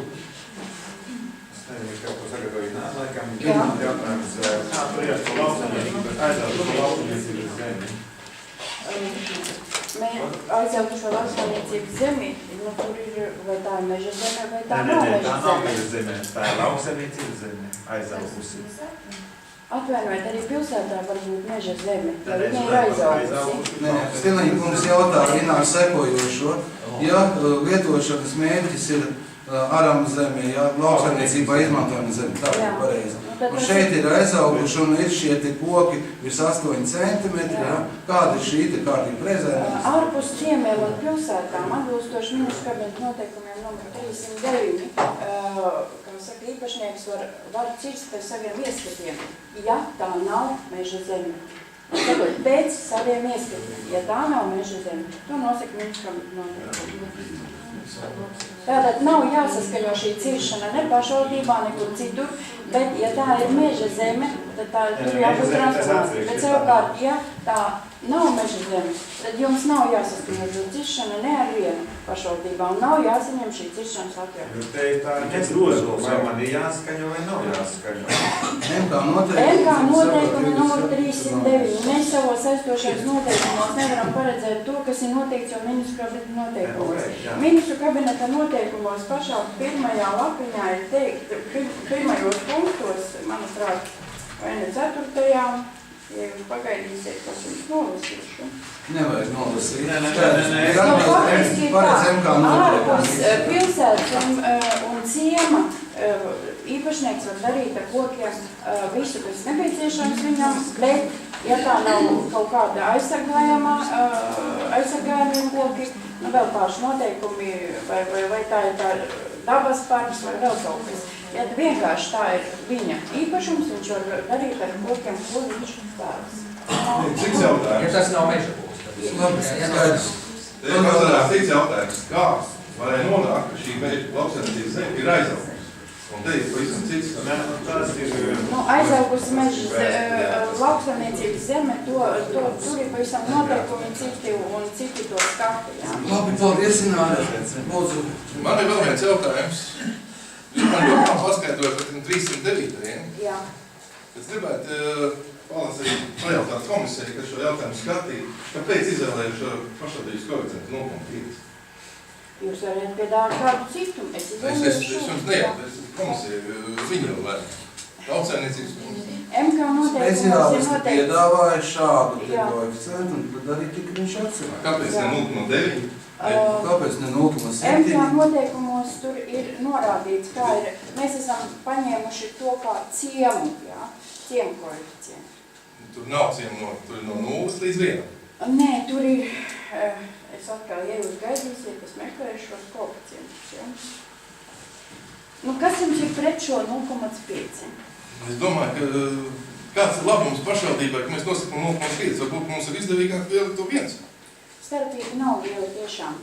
Es nezinu, kaut ko sagatavīt laikam. Pirmā jautājums, kā tur ies pa lauksaimnieku, bet aizautu pa lauksaimniecības zemi? Aizautušo lauksaimniecības zemi, nu tur ir, vai tā ir meža zeme, vai tā nav meža zeme? Tā nav meža zeme, tā ir lauksaimniecības zeme, aizautusi. Atvainojiet, arī pilsētā var būt meža zeme, ja viņa ir aizautusi. Nē, Stiliņa kungs jautā Inā sekojošo. Ja lietošanas mērķis ir aram zemi, ja lauksaimniecībā izmantojama zemi, tā ir pareizi. Un šeit ir aizauguši un ir šie te koki virs 8 centimetri, ja? Kāda ir šī te kārtība prezēna? Ārpus ciemiem un pilsētām atbilstoši ministru kabineta noteikumiem numur 309, kā saka, īpašnieks var cirst pēc saviem ieskatiem, ja tā nav meža zeme. Sakot, pēc saviem ieskatiem, ja tā nav meža zeme, to nosaka ministru kabineta noteikumiem. Tātad nav jāsaskaņo šī ciršana ne pašvaldībā, nekur citur, bet, ja tā ir meža zeme, tad tā ir jābūt transformācija. Bet savukārt, ja tā nav meža zeme, tad jums nav jāsaskaņo šo ciršana ne ar vienu pašvaldībā un nav jāsaņem šī ciršanas atļauja. Nu, te ir tā negroza, vai man ir jāskaņo vai nav jāskaņo? MK noteikumi numur 309. Mēs savos aizstošajos noteikumos nevaram paredzēt to, kas ir noteikts jau ministru kabineta noteikumos. Ministru kabineta noteikumos pašā pirmajā lapiņā ir teikt, pirmajos punktos, manuprāt, vai ne 4. Ja jūs pagaidīsiet, kas jums nolasīšu. Nevajag nolasīt. Nē. Faktiski ir tā, ārpus pilsētas un ciema īpašnieks var darīt ar kokiem visu, kas nepieciešams viņam, bet, ja tā nav kaut kāda aizsargājumie koki, nu vēl pārši noteikumi, vai tā ir tā dabas parks vai vēl kaut kas. Ja vienkārši tā ir viņa īpašums, viņš var darīt ar kokiem, ko viņš vēlas. Cik jautājums? Ja tas nav meža būs, tad labi, skaidrs. Cik jautājums? Kā varēja nonākt, ka šī meža lauksaimniecības zeme ir aizaugusi? Un te ir pavisam cits. Aizaugusi meža lauksaimniecības zeme, tur ir pavisam noteikumi citi un citi to skati. Labi, paldies, Ināra. Lūdzu. Man ir vēl viens jautājums. Jūs man joprojām paskaidrojat par 309. Jā. Es gribētu pajautāt komisijai, kas šo jautājumu skatīja, kāpēc izvēlējuši pašvaldības koeficientu 0,5? Jūs varat piedāvāt kādu citu, es izvēlējuši šo. Es jums nejautāju, komisija viņu vēl. Lauksaimniecības komisija. MK noteikums ir noteikts. Piedāvāja šādu koeficientu, un tad arī tika viņš atsevišķi. Kāpēc ne 0,9? Kāpēc ne 0,7? MK noteikumos tur ir norādīts, kā ir, mēs esam paņēmuši to kā ciemu, jā, ciemu koeficientu. Tur nav ciemu, tur ir no 0 līdz 1. Nē, tur ir, es atkal, ja jūs gaidīsiet, es meklēšu šos koeficientus, jā. Nu, kas jums ir pret šo 0,5? Es domāju, ka kāds ir labums pašvaldībai, ka mēs nosakam 0,5, varbūt mums ir izdevīgāk vēl to 1. Starpība nav liela tiešām.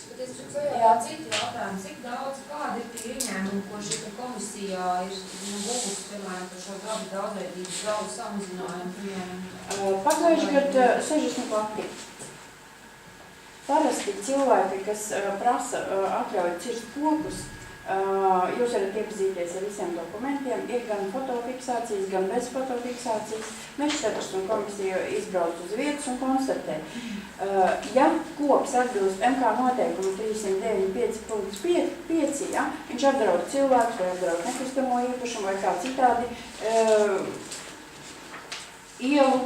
Bet es gribēju citu jautājumu, cik daudz, kādi ir tie ieņēmumi, ko šī komisijā ir būs, piemēram, par šo dabu daudzveidības daudz samazinājumu, piemēram? Pagājuši gadu 60 lati. Parasti cilvēki, kas prasa atļauju cirst kokus, jūs varat iepazīties ar visiem dokumentiem, ir gan fotofiksācijas, gan bez fotofiksācijas. Mežsargs un komisija izbrauc uz vietas un konstatē. Ja koks atbilst MK noteikumu 309.5.5, pieci, ja, viņš apdraud cilvēkus vai apdraud nekustamo īpašumu vai kā citādi ielu,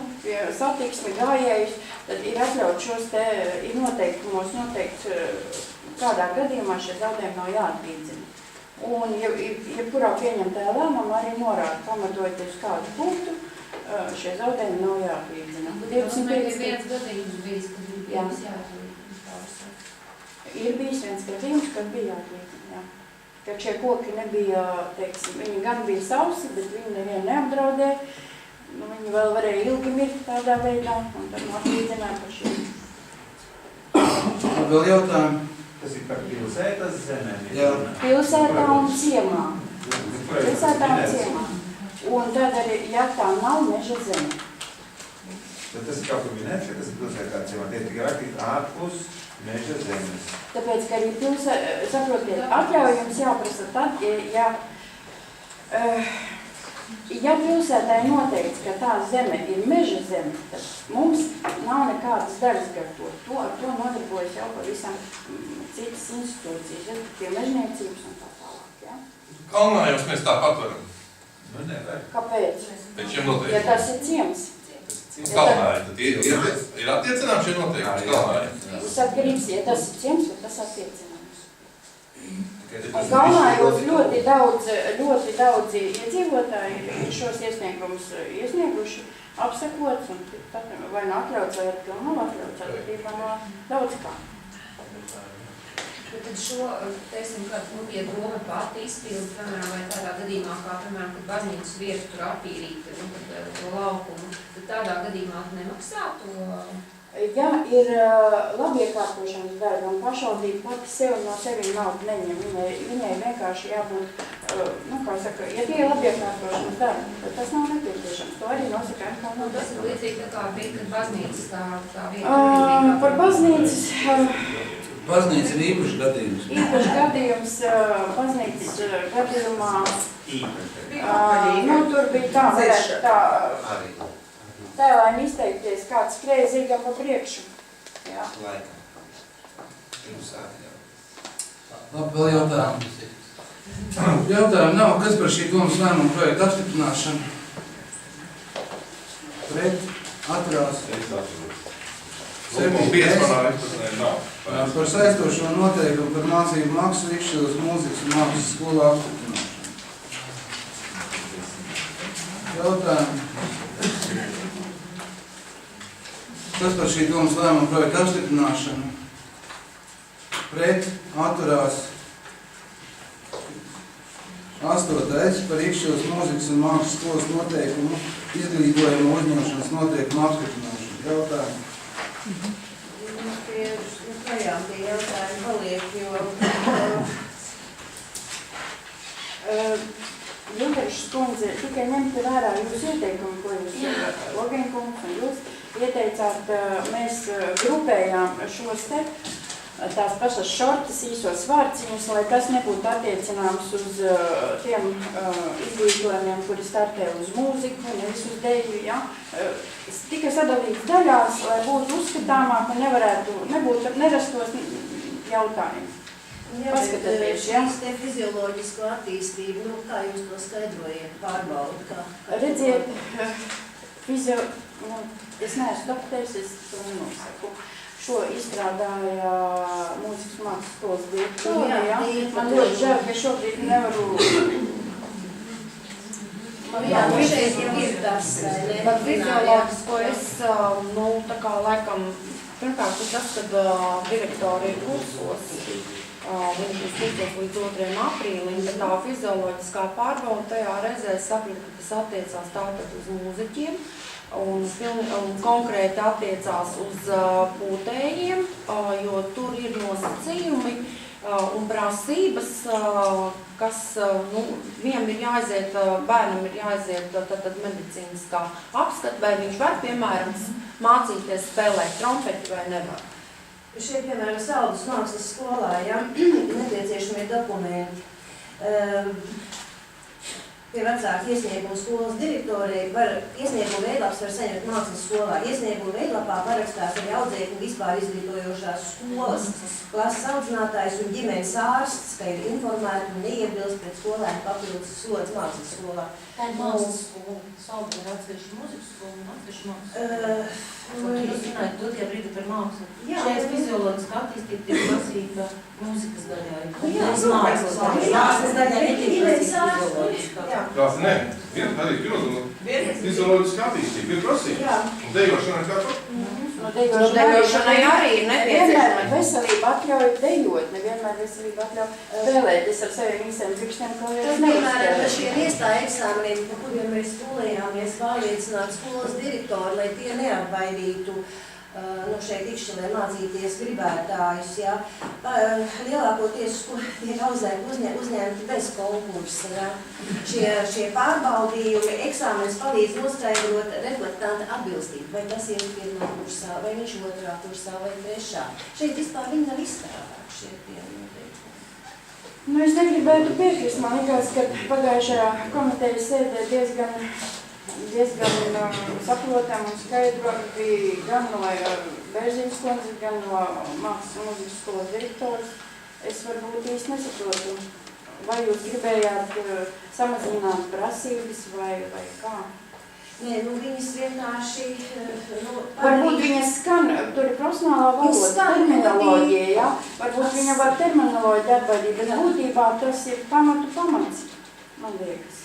satiksmi, gājējus, tad ir atļaut šos te, ir noteikumos noteikt, kādā gadījumā šie zaudējumi nav jāatlīdzina. Un jebkurā pieņemtajā lēmumā arī norāda, pamatojoties kādu punktu, šie zaudējumi nav jāatlīdzina. Ir viens gadījums bijis, kad ir bijis jāatlīdzina. Ir bijis viens gadījums, kad bija jāatlīdzina, jā. Kad šie koki nebija, teiksim, viņi gan bija sausi, bet viņi nevienu neapdraudēja. Viņi vēl varēja ilgi mirt tādā veidā, un tad atlīdzināja par šiem. Vēl jautājumi? Tas ir par pilsētas zemēm. Jā. Pilsētā un ciemā. Pilsētā un ciemā. Un tad arī, ja tā nav meža zeme. Bet tas ir kaut kur minēts, ka tas ir pilsētā ciemā. Tie tikai rakstīt ārpus meža zemes. Tāpēc, ka arī saprotiet, atļaujums jāprasa tad, ja pilsētā ir noteikts, ka tā zeme ir meža zeme, tad mums nav nekādas daļas gar to. Ar to nodarbojas jau pavisam citas institūcijas, ja tie mežniecības un tā tālāk, ja? Kalnājums mēs tā patvaram. Nu, nevar. Kāpēc? Pēc šiem noteikumiem. Ja tas ir ciems. Kalnājumi, tad ir attiecinām šie noteikumi uz kalnājiem. Tas atkarīgs, ja tas ir ciems, tad tas attiecināms. Kalnājos ļoti daudzi iedzīvotāji šos iesniegumus iesnieguši, apsakots un vai nu atļauts vai ar pilnu atļauts atkarībā no daudz kā. Bet tad šo, teiksim, kad ja doma pati izpildu, piemēram, vai tādā gadījumā, kā, piemēram, kad baznīcas vietu tur apīrīt, to laukumu, tad tādā gadījumā nemaksā to? Ja ir labiekārtošanas darba un pašvaldība pati sev no sevi naudu neņem, viņai vienkārši jābūt, kā saka, ja tie ir labiekārtošanas darba, tad tas nav nepieciešams. To arī nosaka kā nav. Tas ir līdzīgi tā kā bija, kad baznīcas tā vieta. Par baznīcas... Baznīca ir īpašs gadījums. Īpašs gadījums baznīcas gadījumā... tur bija tā, varētu tā... Tēlēm izteikties, kāds skrēja zirgam pa priekšu. Jā. Laikam. Labi, vēl jautājumi. Jautājumi nav. Kas par šī domas lēmuma projekta apstiprināšanu? Pret? Atturās? 7.5. Par saistošo noteikumu par mācību maksu Ikšķilas mūzikas un mākslas skolā apstiprināšanu. Jautājumi. Kas par šī domas lēmuma projekta apstiprināšanu? Pret, atturās. 8. par Ikšķilas mūzikas un mākslas skolas noteikumu izglītojuma uzņemšanas noteikumu apstiprināšanu. Jautājumi. Projām tie jautājumi paliek, jo Junkeršas kundze, tikai ņemt vērā jūsu ieteikumu, ko jūs, Logenkungs un jūs ieteicāt, mēs grupējām šos te tās pašas šortas, īsos vārciņus, lai tas nebūtu attiecināms uz tiem izglītojumiem, kuri startē uz mūziku, nevis uz deju, ja? Tika sadalīts daļās, lai būtu uzskatāmāk un nerastos jautājumi. Jā, bet šīs te fizioloģisko attīstību, kā jūs to skaidrojiet, pārbaudu, kā? Redziet, es neesmu doktoris, es to nenosaku. Šo izstrādāja mūzikas mākslas skolas direktori, ja? Man ļoti žēl, ka šobrīd nevaru... Jā, šeit ir tas, bet fizioloģisko es, tā kā laikam, pirmkārt, tas, kad direktori ir kursos, viņš ir kursos līdz 2. aprīlim, bet tā fizioloģiskā pārbauda tajā reizē sapratu, ka tas attiecās tātad uz mūziķiem, un konkrēti attiecās uz pūtējiem, jo tur ir nosacījumi un prasības, kas, viņam ir jāaiziet, bērnam ir jāaiziet tad medicīniskā apskata, vai viņš var, piemēram, mācīties spēlēt trompeti vai nevar. Šeit, piemēram, Saldus mākslas skolā, ja, nepieciešamie dokumenti. pie vecāku iesniegumu skolas direktorei, iesniegumu veidlaps var saņemt mākslas skolā. Iesniegumu veidlapā parakstās arī audzēkņu vispār izglītojošās skolas, klases audzinātājs un ģimenes ārsts, ka ir informēti un neiebilst pret skolēnu papildus slodzes mākslas skolā. Tā ir mākslas skola, Salda ir atsevišķa mūzikas skola un atsevišķa mākslas. Ko tu runāji dotajā brīdī par mākslu? Šeit fizioloģiska attīstība tiek prasīta mūzikas daļā. Mākslas daļā netiek prasīta fizioloģiska. Tās nē, arī fizioloģiska attīstība ir prasīta. Un dejošanai kā to? Dejošanai arī ir nepieciešama. Veselība atļauj dejot, nevienmēr veselība atļauj spēlēties ar saviem visiem priekšiem, ko jūs piemēram, par šiem iestāju eksāmeniem, par kuriem mēs skolējāmies, pārliecināt skolas direktori, lai tie neapbaidītu šeit Ikšķilē mācīties gribētājus. Ja. Lielākoties tiek uzņemti bez konkursa. Ja. Šie pārbaudījumi, eksāmenis palīdz noskaidrot reflektanta atbilstību, vai tas ir pirmā kursā, vai viņš otrā kursā, vai trešā. Šeit vispār viņi nav izstrādāti šie noteikumi. Nu, es negribētu piekrist, man liekas, ka pagājušajā komitejas sēdē diezgan saprotam un skaidrot bija gan no Bērziņas kundzes, gan no mākslas un mūzikas skolas direktors. Es varbūt īsti nesaprotu, vai jūs gribējāt samazināt prasības vai kā? Nē, viņas vienkārši... Varbūt viņas skan, tur ir profesionālā valoda, terminoloģija, ja? Varbūt viņa var terminoloģiju atbaidīt, bet būtībā tas ir pamats, man liekas.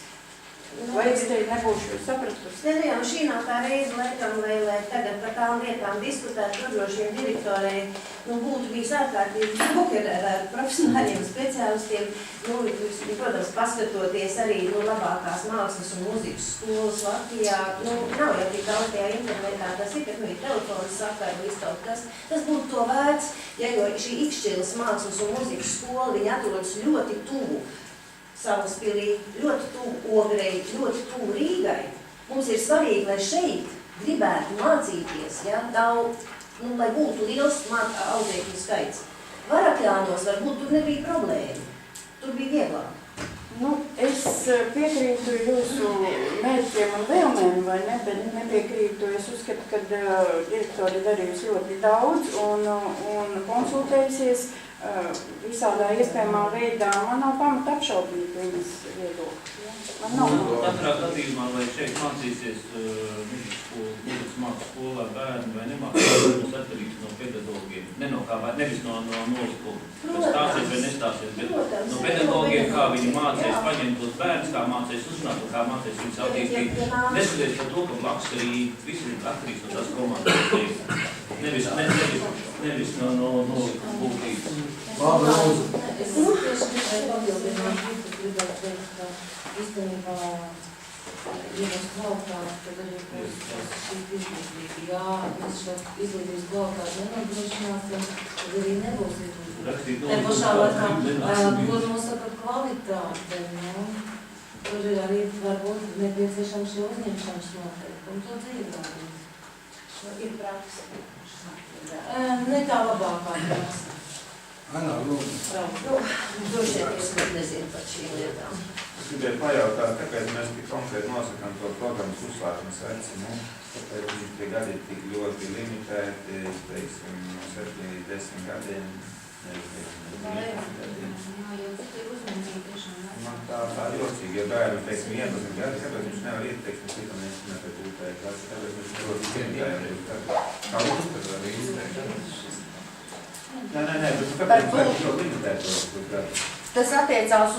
Vai es te nebūšu sapratusi? Nē, šī nav tā reize, laikam, lai tagad par tām lietām diskutētu drošiem direktorei, būtu bijis ārkārtīgi jauki ar profesionāļiem, speciālistiem, protams, paskatoties arī labākās mākslas un mūzikas skolas Latvijā, nav jau tik daudz tajā internetā, tas ir, ka ir telefons sakara, viss kaut kas. Tas būtu to vērts, ja jo šī Ikšķiles mākslas un mūzikas skola, viņa atrodas ļoti tuvu Salaspilī, ļoti tuvu Ogrei, ļoti tuvu Rīgai. Mums ir svarīgi, lai šeit gribētu mācīties, ja, lai būtu liels audzēkņu skaits. Varakļānos varbūt tur nebija problēma, tur bija vieglāk. Es piekrītu jūsu mērķiem un vēlmēm, vai ne, bet nepiekrītu. Es uzskatu, ka direktori darījusi ļoti daudz un konsultējusies visādā iespējamā veidā. Man nav pamata apšaubīt viņas viedokli. Man nav. Katrā gadījumā, lai šeit mācīsies mūzikas mākslas skolā bērni vai nemācīsies, mums atkarīgs no pedagogiem. Nevis no nolikuma, kas stāsies vai nestāsies, bet no pedagogiem, kā viņi mācīs paņemt tos bērnus, kā mācīs uzrunāt un kā mācīs viņus attīstīt. Neskatoties par to, ka blakus arī viss ir atkarīgs no tās komandas. Nevis no nolikuma būtības. Es tieši gribēju papildināt, ka gribētu teikt, ka īstenībā ievest kvalitāti, tad arī būs šī izglītība. Jā, mēs šo izglītības kvalitāti nenodrošināsim, tad arī nebūs izglītība. Te pašā laikā, kur nosaka kvalitāte, tur arī var būt nepieciešams šie uzņemšanas noteikumi, to dzīvādīs. Ir praksa. Ne tā labākā praksa. Anā, Droši vien, es nezinu par šīm lietām. Es gribēju pajautāt, kāpēc mēs tik konkrēti nosakām to programmas uzsākšanas veci, tāpēc viņi tie gadi ir tik ļoti limitēti, teiksim, no 7 līdz 10 gadiem, Man tā jocīgi, ja bērni, teiksim, 11 gadi, kāpēc viņš nevar iet, teiksim, citam nesināt pēc UTE klasi, kāpēc viņš nevar iet, kā uzskatā arī izteikt. Nē, bet kāpēc viņš ļoti limitēt? Tas attiecās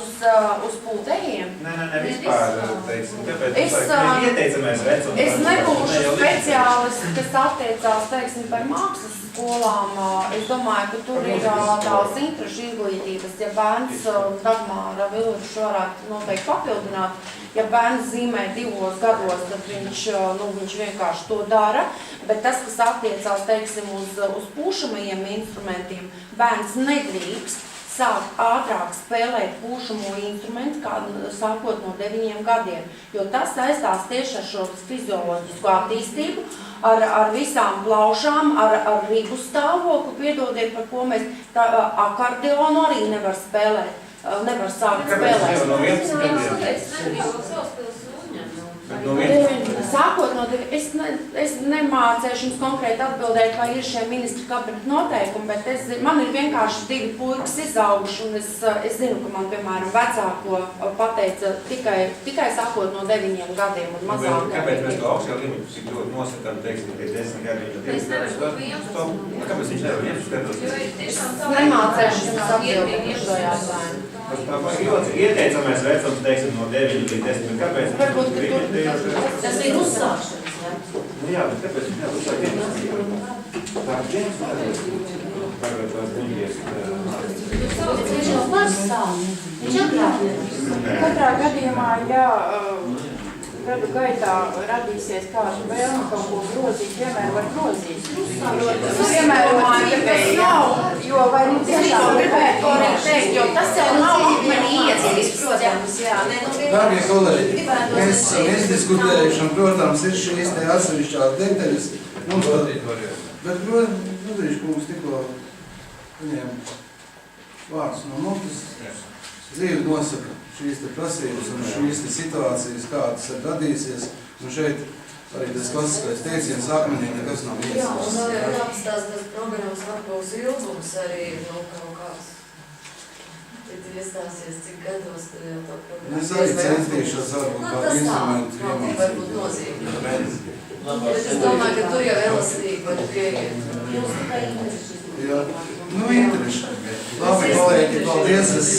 uz pūtējiem? Nē, vispār, teiksim, kāpēc viņš ieteicamies vecums? Es nebūšu speciālists, kas attiecās, teiksim, par mākslas skolām. Es domāju, ka tur ir tās interešu izglītības. Ja bērns Dagmāra Vilruša varētu noteikti papildināt, ja bērns zīmē 2 gados, tad viņš vienkārši to dara. Bet tas, kas attiecās, teiksim, uz pūšamajiem instrumentiem, bērns nedrīkst sākt ātrāk spēlēt pūšamo instrumentu, sākot no 9 gadiem, jo tas saistās tieši ar šo fizioloģisku attīstību, ar visām plaušām, ar ribu stāvokli, piedodiet, par ko mēs akordeonu arī nevar spēlēt. nevar sākt spēlēt. No 11 Sākot no, es nemācēšu jums konkrēti atbildēt, vai ir šie ministru kabineta noteikumi, bet man ir vienkārši 2 puikas izauguši, un es zinu, ka man, piemēram, vecāko pateica tikai sākot no 9 gadiem un mazāk. Kāpēc mēs to augstā limitu cik ļoti nosakām, teiksim, ka 10 gadi viņa 20 gadus? Kāpēc viņš nevar 11 gadus? Es nemācēšu jums atbildēt uz šo jautājumu. Ieteicamais vecums, teiksim, no 9 līdz 10. Kāpēc? Varbūt, ka tas ir uzsākšanas. Nu jā, bet kāpēc viņš nevar uzsākt 11? Tā viens varbūt tās buļģies. Viņš jau pats stāv. Viņš agrāk. Katrā gadījumā, ja gadu gaitā radīsies kāda vēlme kaut ko grozīt, vienmēr var grozīt. Vienmēr var jo vai nu tiešām gribētu teikt, jo tas jau nav mani iecīs, protams, jā. Dārgie kolēģi, mēs esam izdiskutējuši, un, protams, ir šīs te atsevišķās detaļas. Mums bet, Rudrīša kungs tikko viņiem vārds no mutes. Dzīve nosaka šīs te prasības un šīs te situācijas, kādas ir radīsies. Un šeit arī tas klasiskais teiciens akmenī nekas nav iesāks. Jā, un vēl ir jāpastāst, tas programmas varbūt ilgums arī ir kaut kāds. Tad iestāsies, cik gados tad jau tā programma. Es arī centīšos varbūt kādu instrumentu iemācīt. Varbūt nozīmīgi. Bet es domāju, ka tur jau elastīgi var pieiet. Jūs tikai intereši. Jā, nu intereši. Labi, kolēģi, paldies. Es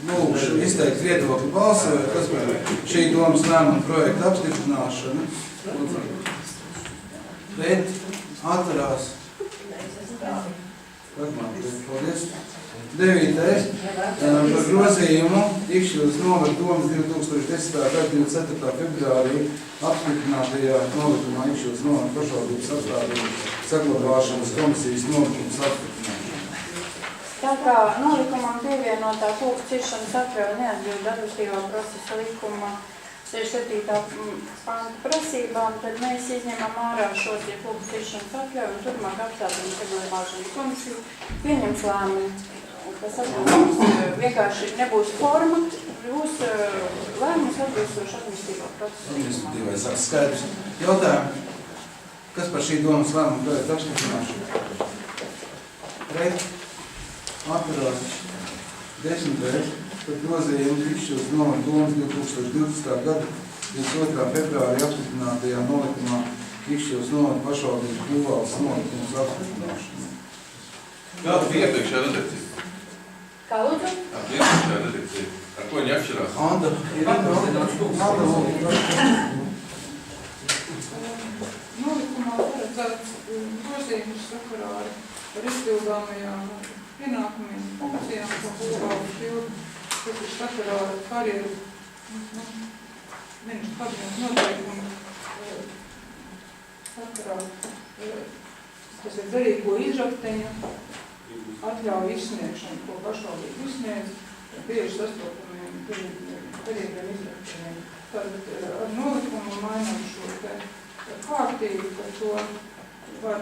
lūkšu izteikt viedokli balsojot, kas par šī domas lēmuma projekta apstiprināšanu. Pret, atturās. Paldies. 9. Par grozījumu Ikšķilas novada domas 2010. gada 24. februārī apstiprinātajā novatumā Ikšķilas novada pašvaldības apstādījuma saglabāšanas komisijas novatums apstiprināšanu. Tā kā nolikumam pievienotā koku ciršanas atļauja neatbilst administratīvā procesa likuma 67. panta prasībām, tad mēs izņemam ārā šos koku ciršanas atļauju un turpmāk apstādījuma saglabāšanas komisiju pieņems lēmumu. Tas atbilst vienkārši nebūs forma, būs lēmums atbilstoši administratīvā procesa. Administratīvais saks skaidrs. Jautājumi, kas par šī domas lēmuma projekta apstiprināšanu? Pret, atturās, 10. Par grozījumu Ikšķilas novada domas 2020. gada 22. februārī apstiprinātajā nolikumā Ikšķilas novada pašvaldības būvvaldes nolikums apstiprināšanu. Kāda bija iepriekšējā redakcija? Kā lūdzu? Kāda bija iepriekšējā redakcija? Ar ko viņi atšķirās? Anda, Nolikumā paredzēts grozījums sakarā ar izpildāmajām pienākumiem, funkcijām, ko būvvaldes pilda, kas ir sakarā ar karjeru ministru kabineta noteikumu sakarā, kas ir derīgo izrakteņu atļauju izsniegšanu, ko pašvaldība izsniedz bieži sastopamiem derīgiem izrakteņiem. Tātad ar nolikumu mainām šo te kārtību, ka to var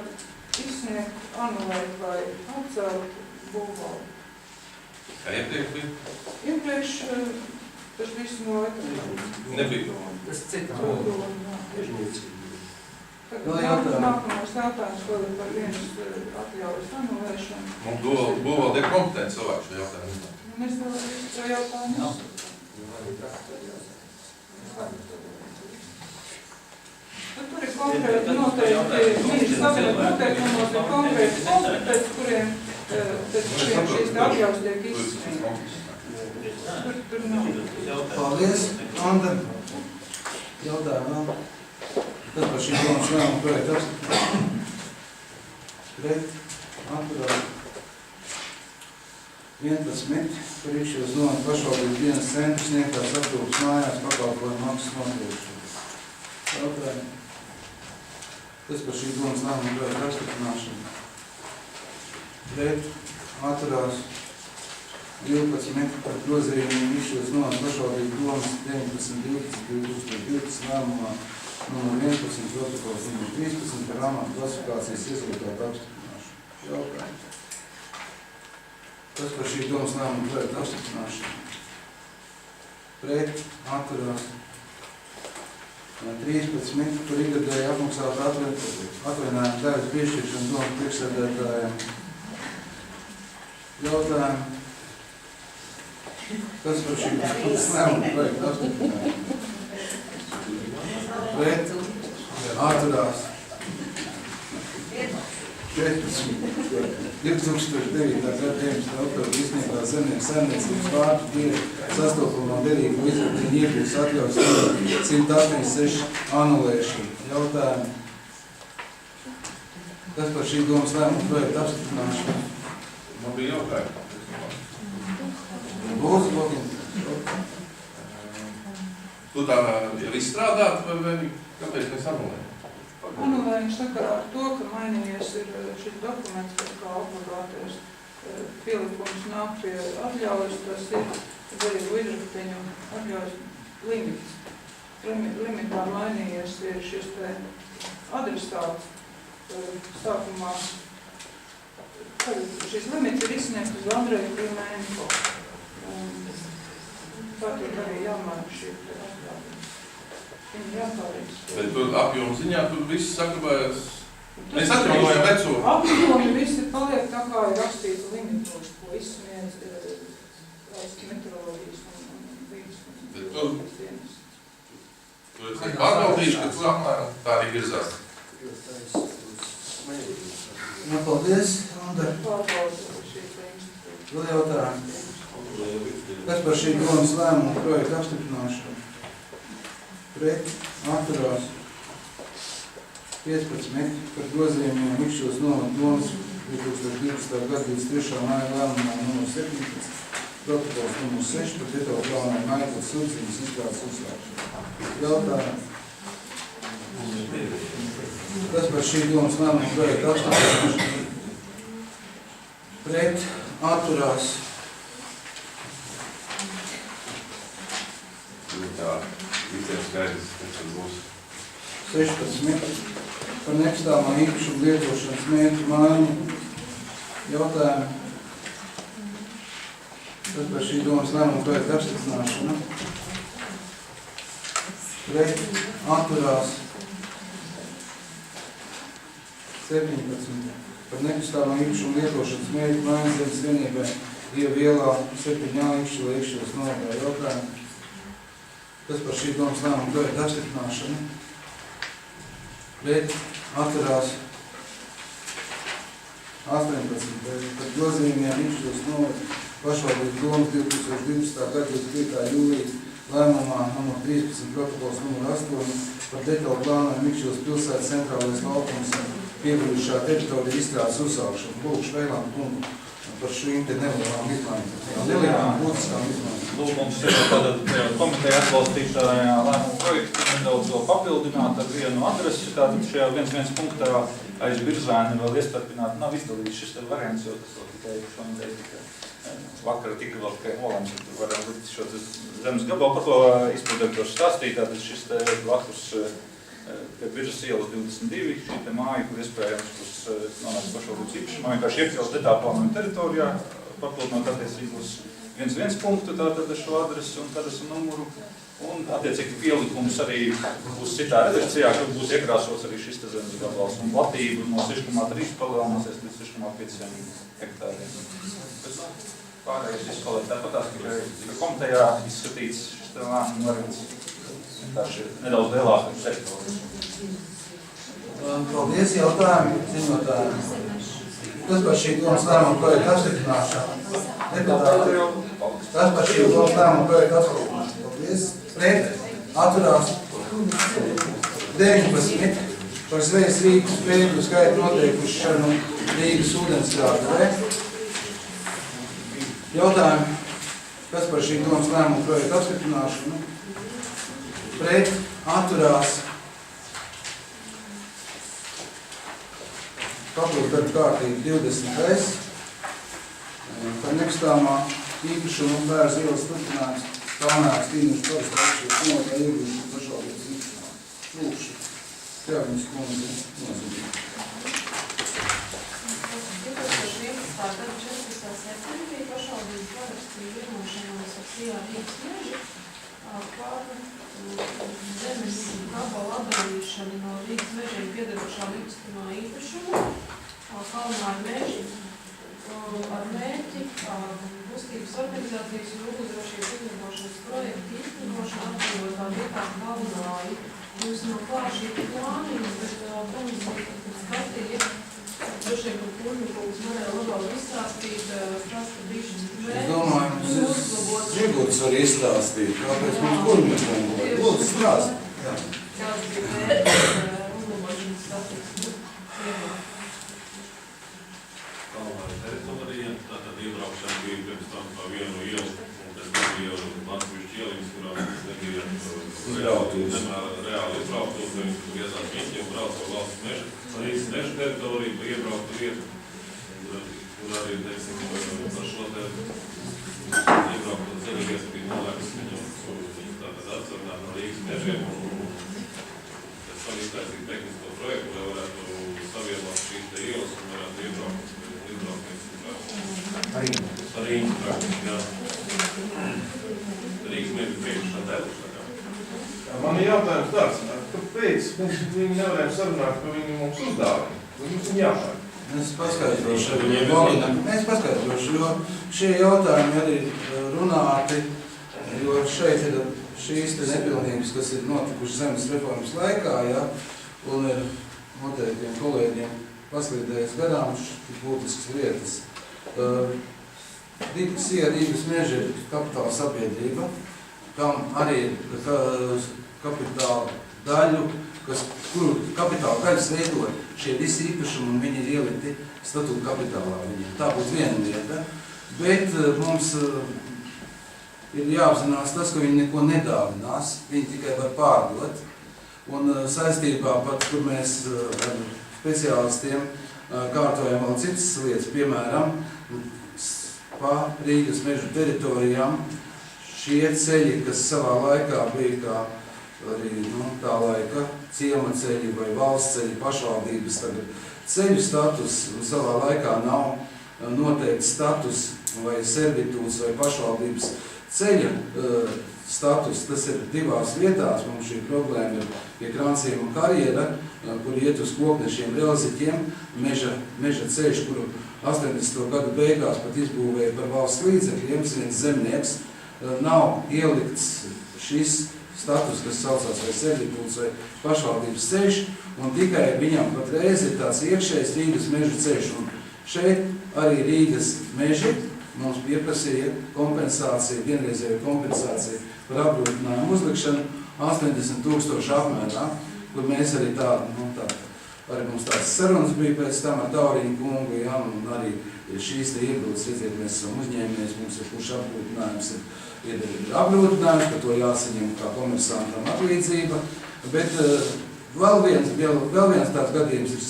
izsniegt, anulēt vai atcelt būvvaldi. Kā iepriekš bija? Iepriekš tas viss no Nebija. Tas citā. Nākamais jautājums, ko ir par vienas atļaujas anulēšanu. Mums būvvalde ir kompetenti cilvēki šo jautājumu. Mēs to jautājumu. Tur ir konkrēti noteikti, ministrs kabineta noteikumos ir konkrēti punkti, pēc kuriem šīs atļaus tiek izsniegtas. Tur nav. Paldies, Anda. Jautājumu vēl. Tad par šī domas lēmuma projekta apstiprināšanu. Pret, atturās. 11. Par Ikšķilas novada pašvaldības dienas centru sniegtās aprūpes mājās pakalpojumu maksas noteikšanu. Jautājumu. Kas par šī domas lēmuma projekta apstiprināšanu? Pret, atturās. 12. Par grozījumu Ikšķilas novada pašvaldības domas 19.12.2012 lēmumā numur 11 protokols numur 13 par amatu klasifikācijas rezultātu apstiprināšanu. Jautājumu. Kas par šī domas lēmuma projekta apstiprināšanu? Pret, atturās. 13 par ikgadēju apmaksātu atvaļinājumu daļas piešķiršanu domas priekšsēdētājiem. Jautājumu. Kas par šī domas lēmuma projekta apstiprināšanu? Pret, atturās. 2009. gada 19. oktobrī izsniegtā zemnieku saimniecības vārdu tiek sastopamo derību izvērtību iepirks atļaus 186 anulēšanu. Jautājumu. Kas par šī domas lēmuma projekta apstiprināšanu? Man bija jautājumi. Lūdzu, Login. Tu tā jau izstrādāt, vai kāpēc mēs anulējam? Anulējums sakarā ar to, ka mainījies ir šis dokuments, kas kā obligātais pielikums nāk pie atļaujas, tas ir derību izrakteņu atļaujas limits. Limitā mainījies ir šis te adresāts sākumā. Šis limits ir izsniegts uz Andreju Klimenko. Tātad arī jāmaina šī atļauja. Bet tur apjomu ziņā tur viss saglabājas. Mēs atjaunojam veco. Apjomi visi paliek tā kā ir rakstīts limitos, ko izsniedz meteoroloģijas un vīdes. Bet tu esi pārbaudījuši, ka tu apmēram tā arī virzās. Paldies, Andra. Vēl jautājumu. Kas par šī domas lēmuma projekta apstiprināšanu? Pret, atturās. 15 par grozījumiem Mikšķos novada domas 2020. gada 23. māja lēmumā nr. 17, protokols nr. 6 par detaļu plānojumu Maiklas sūdzības izstrādes uzsākšanu. Jautājumu. Kas par šī domas lēmuma projekta apstiprināšanu? Pret, atturās. Tā, visiem skaidrs, kas tas būs. 16 par nekustāmā īpašuma lietošanas mērķu maiņu. Jautājumu. Kas par šī domas lēmuma projekta apstiprināšanu? Pret, atturās. 17 par nekustāmā īpašuma lietošanas mērķu maiņu zemes vienībai Ievielā 7. Ikšķila Ikšķilas novadā. Jautājumu. Kas par šī domas lēmuma projekta apstiprināšanu? Pret, atturās. 18 par grozījumiem Ikšķilas novada pašvaldības domas 2020. gada 25. jūlija lēmumā nr. 13 protokols nr. 8 par detaļu plānojumu Ikšķilas pilsētas centrālais laukums pieguļušā teritorija izstrādes uzsākšanu. Lūkšu vēlām kungu par šīm te nelielām izmaiņām. Nelielām būtiskām izmaiņām. Lūk, mums ir tātad komiteja atbalstītājā lēmuma projektu nedaudz vēl papildināt ar vienu adresi. Tātad šajā 1.1 punktā aiz Birzvēni vēl iestarpināt nav izdalīts šis te variants, jo tas vēl tikai šonadēļ vakar tika vēl tikai nolēms, ka tur varam likt šo zemes gabalu. Par to izpildirektors stāstīja, tātad šis te blakus pie Biržas ielas 22, šī te māja, kur iespējams būs nonāks pašvaldības īpašumā, vienkārši iekļaus detālu plānojumu teritorijā, papildinot attiecīgos 1.1 punktu, tātad ar šo adresi un adresu numuru. Un attiecīgi pielikums arī būs citā redakcijā, kur būs iekrāsots arī šis te zemes gabals. Un platība no 6,3 palielināsies līdz 6,5 hektāriem. Pārējais izkolēt tāpatās, ka komitejā izskatīts šis te lēmuma variants. Vienkārši nedaudz lielāka teritorija. Paldies, jautājumi, ziņotāji. Kas par šī domas lēmuma projekta apstiprināšanu? Kas par šī domas lēmuma projekta apstiprināšanu? Paldies. Pret, atturās. 19 par Zvejas Rīgas spēļu skaitu noteikušanu Rīgas ūdenskrātuvē. Jautājumi. Kas par šī domas lēmuma projekta apstiprināšanu? Pret, atturās. Papildu darba kārtība 20. Par nekustāmā īpašumu un Bērzu ielas turpinājums Kalnāks Tīnuši Parastrākšīs notā ieguvuši pašvaldības īpašumā. Lūkšu. Teāviņas kundze nozīmē. 2011. gada 14. septembrī transakcijā Rīgas meži par zemes gabalu atdalīšanu no Rīgas mežiem piederošā līdzsvarā īpašuma Kalnāju meži ar mērķi kustības organizācijas un ugensdrošības uzlabošanas projektu īstenošanu apdzīvotā vietā Kalnāju. Jūs nav klāt šī plāni, bet komisija skatīja. Droši vien, ka Kurņukungs varēja labāk izstāstīt, kas tad bija šis mērķis. Es domāju, Žiguts var izstāstīt, kāpēc mums Kurņukungu. Lūdzu, stāst. Kāds bija mērķis uzlabošanas satiksmi? Kalnāju teritorija, tātad iebraukšana bija pirms tam pa vienu ielu, un tas bija Latvišķi ieliņas, kurām nebija reāli izbrauktos, viņas tur iesās viņķi un brauc pa valsts meža. Rīgas meža teritorija, pa iebrauktu vietu, kur arī, teiksim, par šo te iebrauktu ceļu iespēju nolēks viņu tātad atsarnāt no Rīgas mežiem un pēc tam iztaisīt tehnisko projektu, lai varētu savienot šīs te ielas un varētu iebraukt ar Rīgas praktiski, jā. Rīgas meža priekšā devuši, Man ir jautājums tāds, kāpēc viņi nevarējām sarunāt, ka viņi mums uzdāvina? Mums ir jāpāk. Es paskaidrošu, jo šie jautājumi arī runāti, jo šeit ir šīs te nepilnības, kas ir notikušas zemes reformas laikā, ja, un ir noteiktiem kolēģiem paslīdējis garām būtiskas lietas. Rīgas meži ir kapitāla sabiedrība, kam arī kapitāla daļu, kuru kapitāla daļas veido šie visi īpašumi un viņi ir ielikti statūta kapitālā viņiem. Tā būtu viena lieta, bet mums ir jāapzinās tas, ka viņi neko nedāvinās, viņi tikai var pārdot. Un saistībā pat, kur mēs ar speciālistiem kārtojam vēl citas lietas, piemēram, pa Rīgas mežu teritorijām, šie ceļi, kas savā laikā bija kā arī tā laika ciema ceļi vai valsts ceļi, pašvaldības tagad ceļu status, un savā laikā nav noteikts status vai servitūts vai pašvaldības ceļa status. Tas ir divās vietās. Mums šī problēma ir pie Kranciem un Karjera, kur iet uz Koknešiem Relziķiem, meža ceļš, kuru 80. gadu beigās pat izbūvēja par valsts līdzekļiem, viens zemnieks. Nav ielikts šis status, kas saucās vai servitūts vai pašvaldības ceļš, un tikai viņam patreiz ir tāds iekšējs Rīgas meža ceļš. Un šeit arī Rīgas meži mums pieprasīja kompensāciju, vienreizēju kompensāciju par apgrūtinājumu uzlikšanu 80 000 apmērā, kur mēs arī arī mums tāds sarunas bija pēc tam ar Tauriņu kungu, ja, un arī šīs te iebildes, redziet, mēs esam uzņēmies, mums ir kurš apgrūtinājums ir apgrūtinājums, ka to jāsaņem kā komersantam atlīdzība, bet vēl viens tāds gadījums ir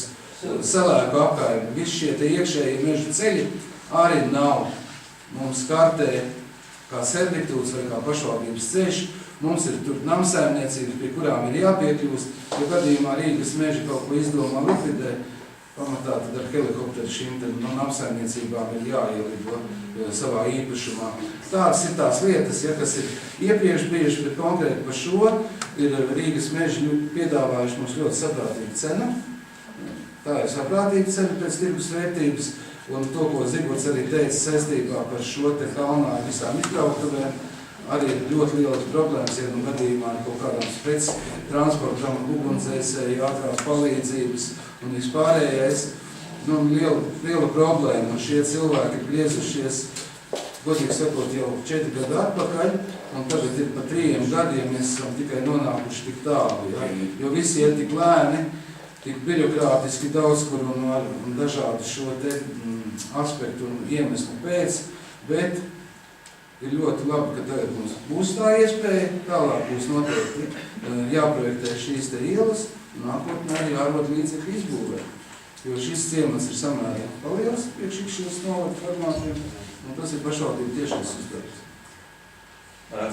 Selēku apkārtni. Visi šie te iekšējie meža ceļi arī nav mums kartē kā servitūts vai kā pašvaldības ceļš. Mums ir tur namsaimniecības, pie kurām ir jāpiekļūst, jo gadījumā Rīgas meži kaut ko izdomā likvidē, pamatā tad ar helikopteru šīm namsaimniecībām ir jāielido savā īpašumā. Tādas ir tās lietas, ja, kas ir iepriekš bijuši, bet konkrēti par šo ir Rīgas meži piedāvājuši mums ļoti saprātīgu cenu. Tā ir saprātīga cena pēc tirgus vērtības, un to, ko Zigorts arī teica saistībā par šo te Kalnāju visām izbrautuvēm, arī ir ļoti lielas problēmas, ja gadījumā ir kaut kādām spēc transportam, ugunsdzēsēju, ātrās palīdzības un vispārējais. Liela problēma, un šie cilvēki ir griezušies, godīgi sakot, jau 4 gadu atpakaļ, un tagad ir pa 3 gadiem mēs esam tikai nonākuši tik tālu, ja? Jo visi ir tik lēni, tik birokrātiski daudz kur un dažādi šo te aspektu un iemeslu pēc, bet ir ļoti labi, ka tagad mums būs tā iespēja, tālāk būs noteikti jāprojektē šīs te ielas, un nākotnē arī jārod līdzekļu izbūvē. Jo šis ciemats ir samērā paliels priekšīkšķos novadu formātiem, un tas ir pašvaldība tiešais uzdevums.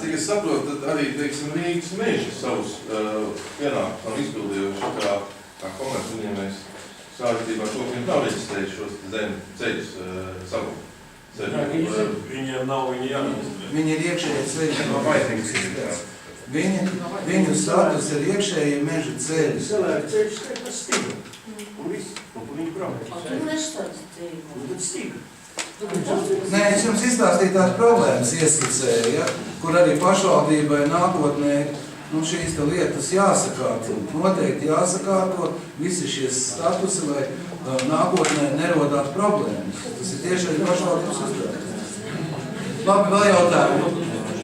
Cik es saprotu, tad arī, teiksim, Rīgas meži savus pienākumus nav izpildījuši kā komercuzņēmējs saistībā ar to, ka viņi nav reģistrējuši šos zemi ceļus savu. Viņiem nav viņa jāreģistrē. Viņi ir iekšēji ceļi no vajadzīgas sistēmas. Viņu status ir iekšēji meža ceļi. Cilvēku ceļš tiek pa stigu. Un viss, un pa viņu brauc. Tu nestādi dzīvi. Un tad stiga. Nē, es jums izstāstīju tās problēmas ieskicēju, ja, kur arī pašvaldībai nākotnē šīs lietas jāsakārto. Noteikti jāsakārto visi šie statusi, lai nākotnē nerodās problēmas. Tas ir tieši arī pašvaldības uzdevums. Labi, vēl jautājumu.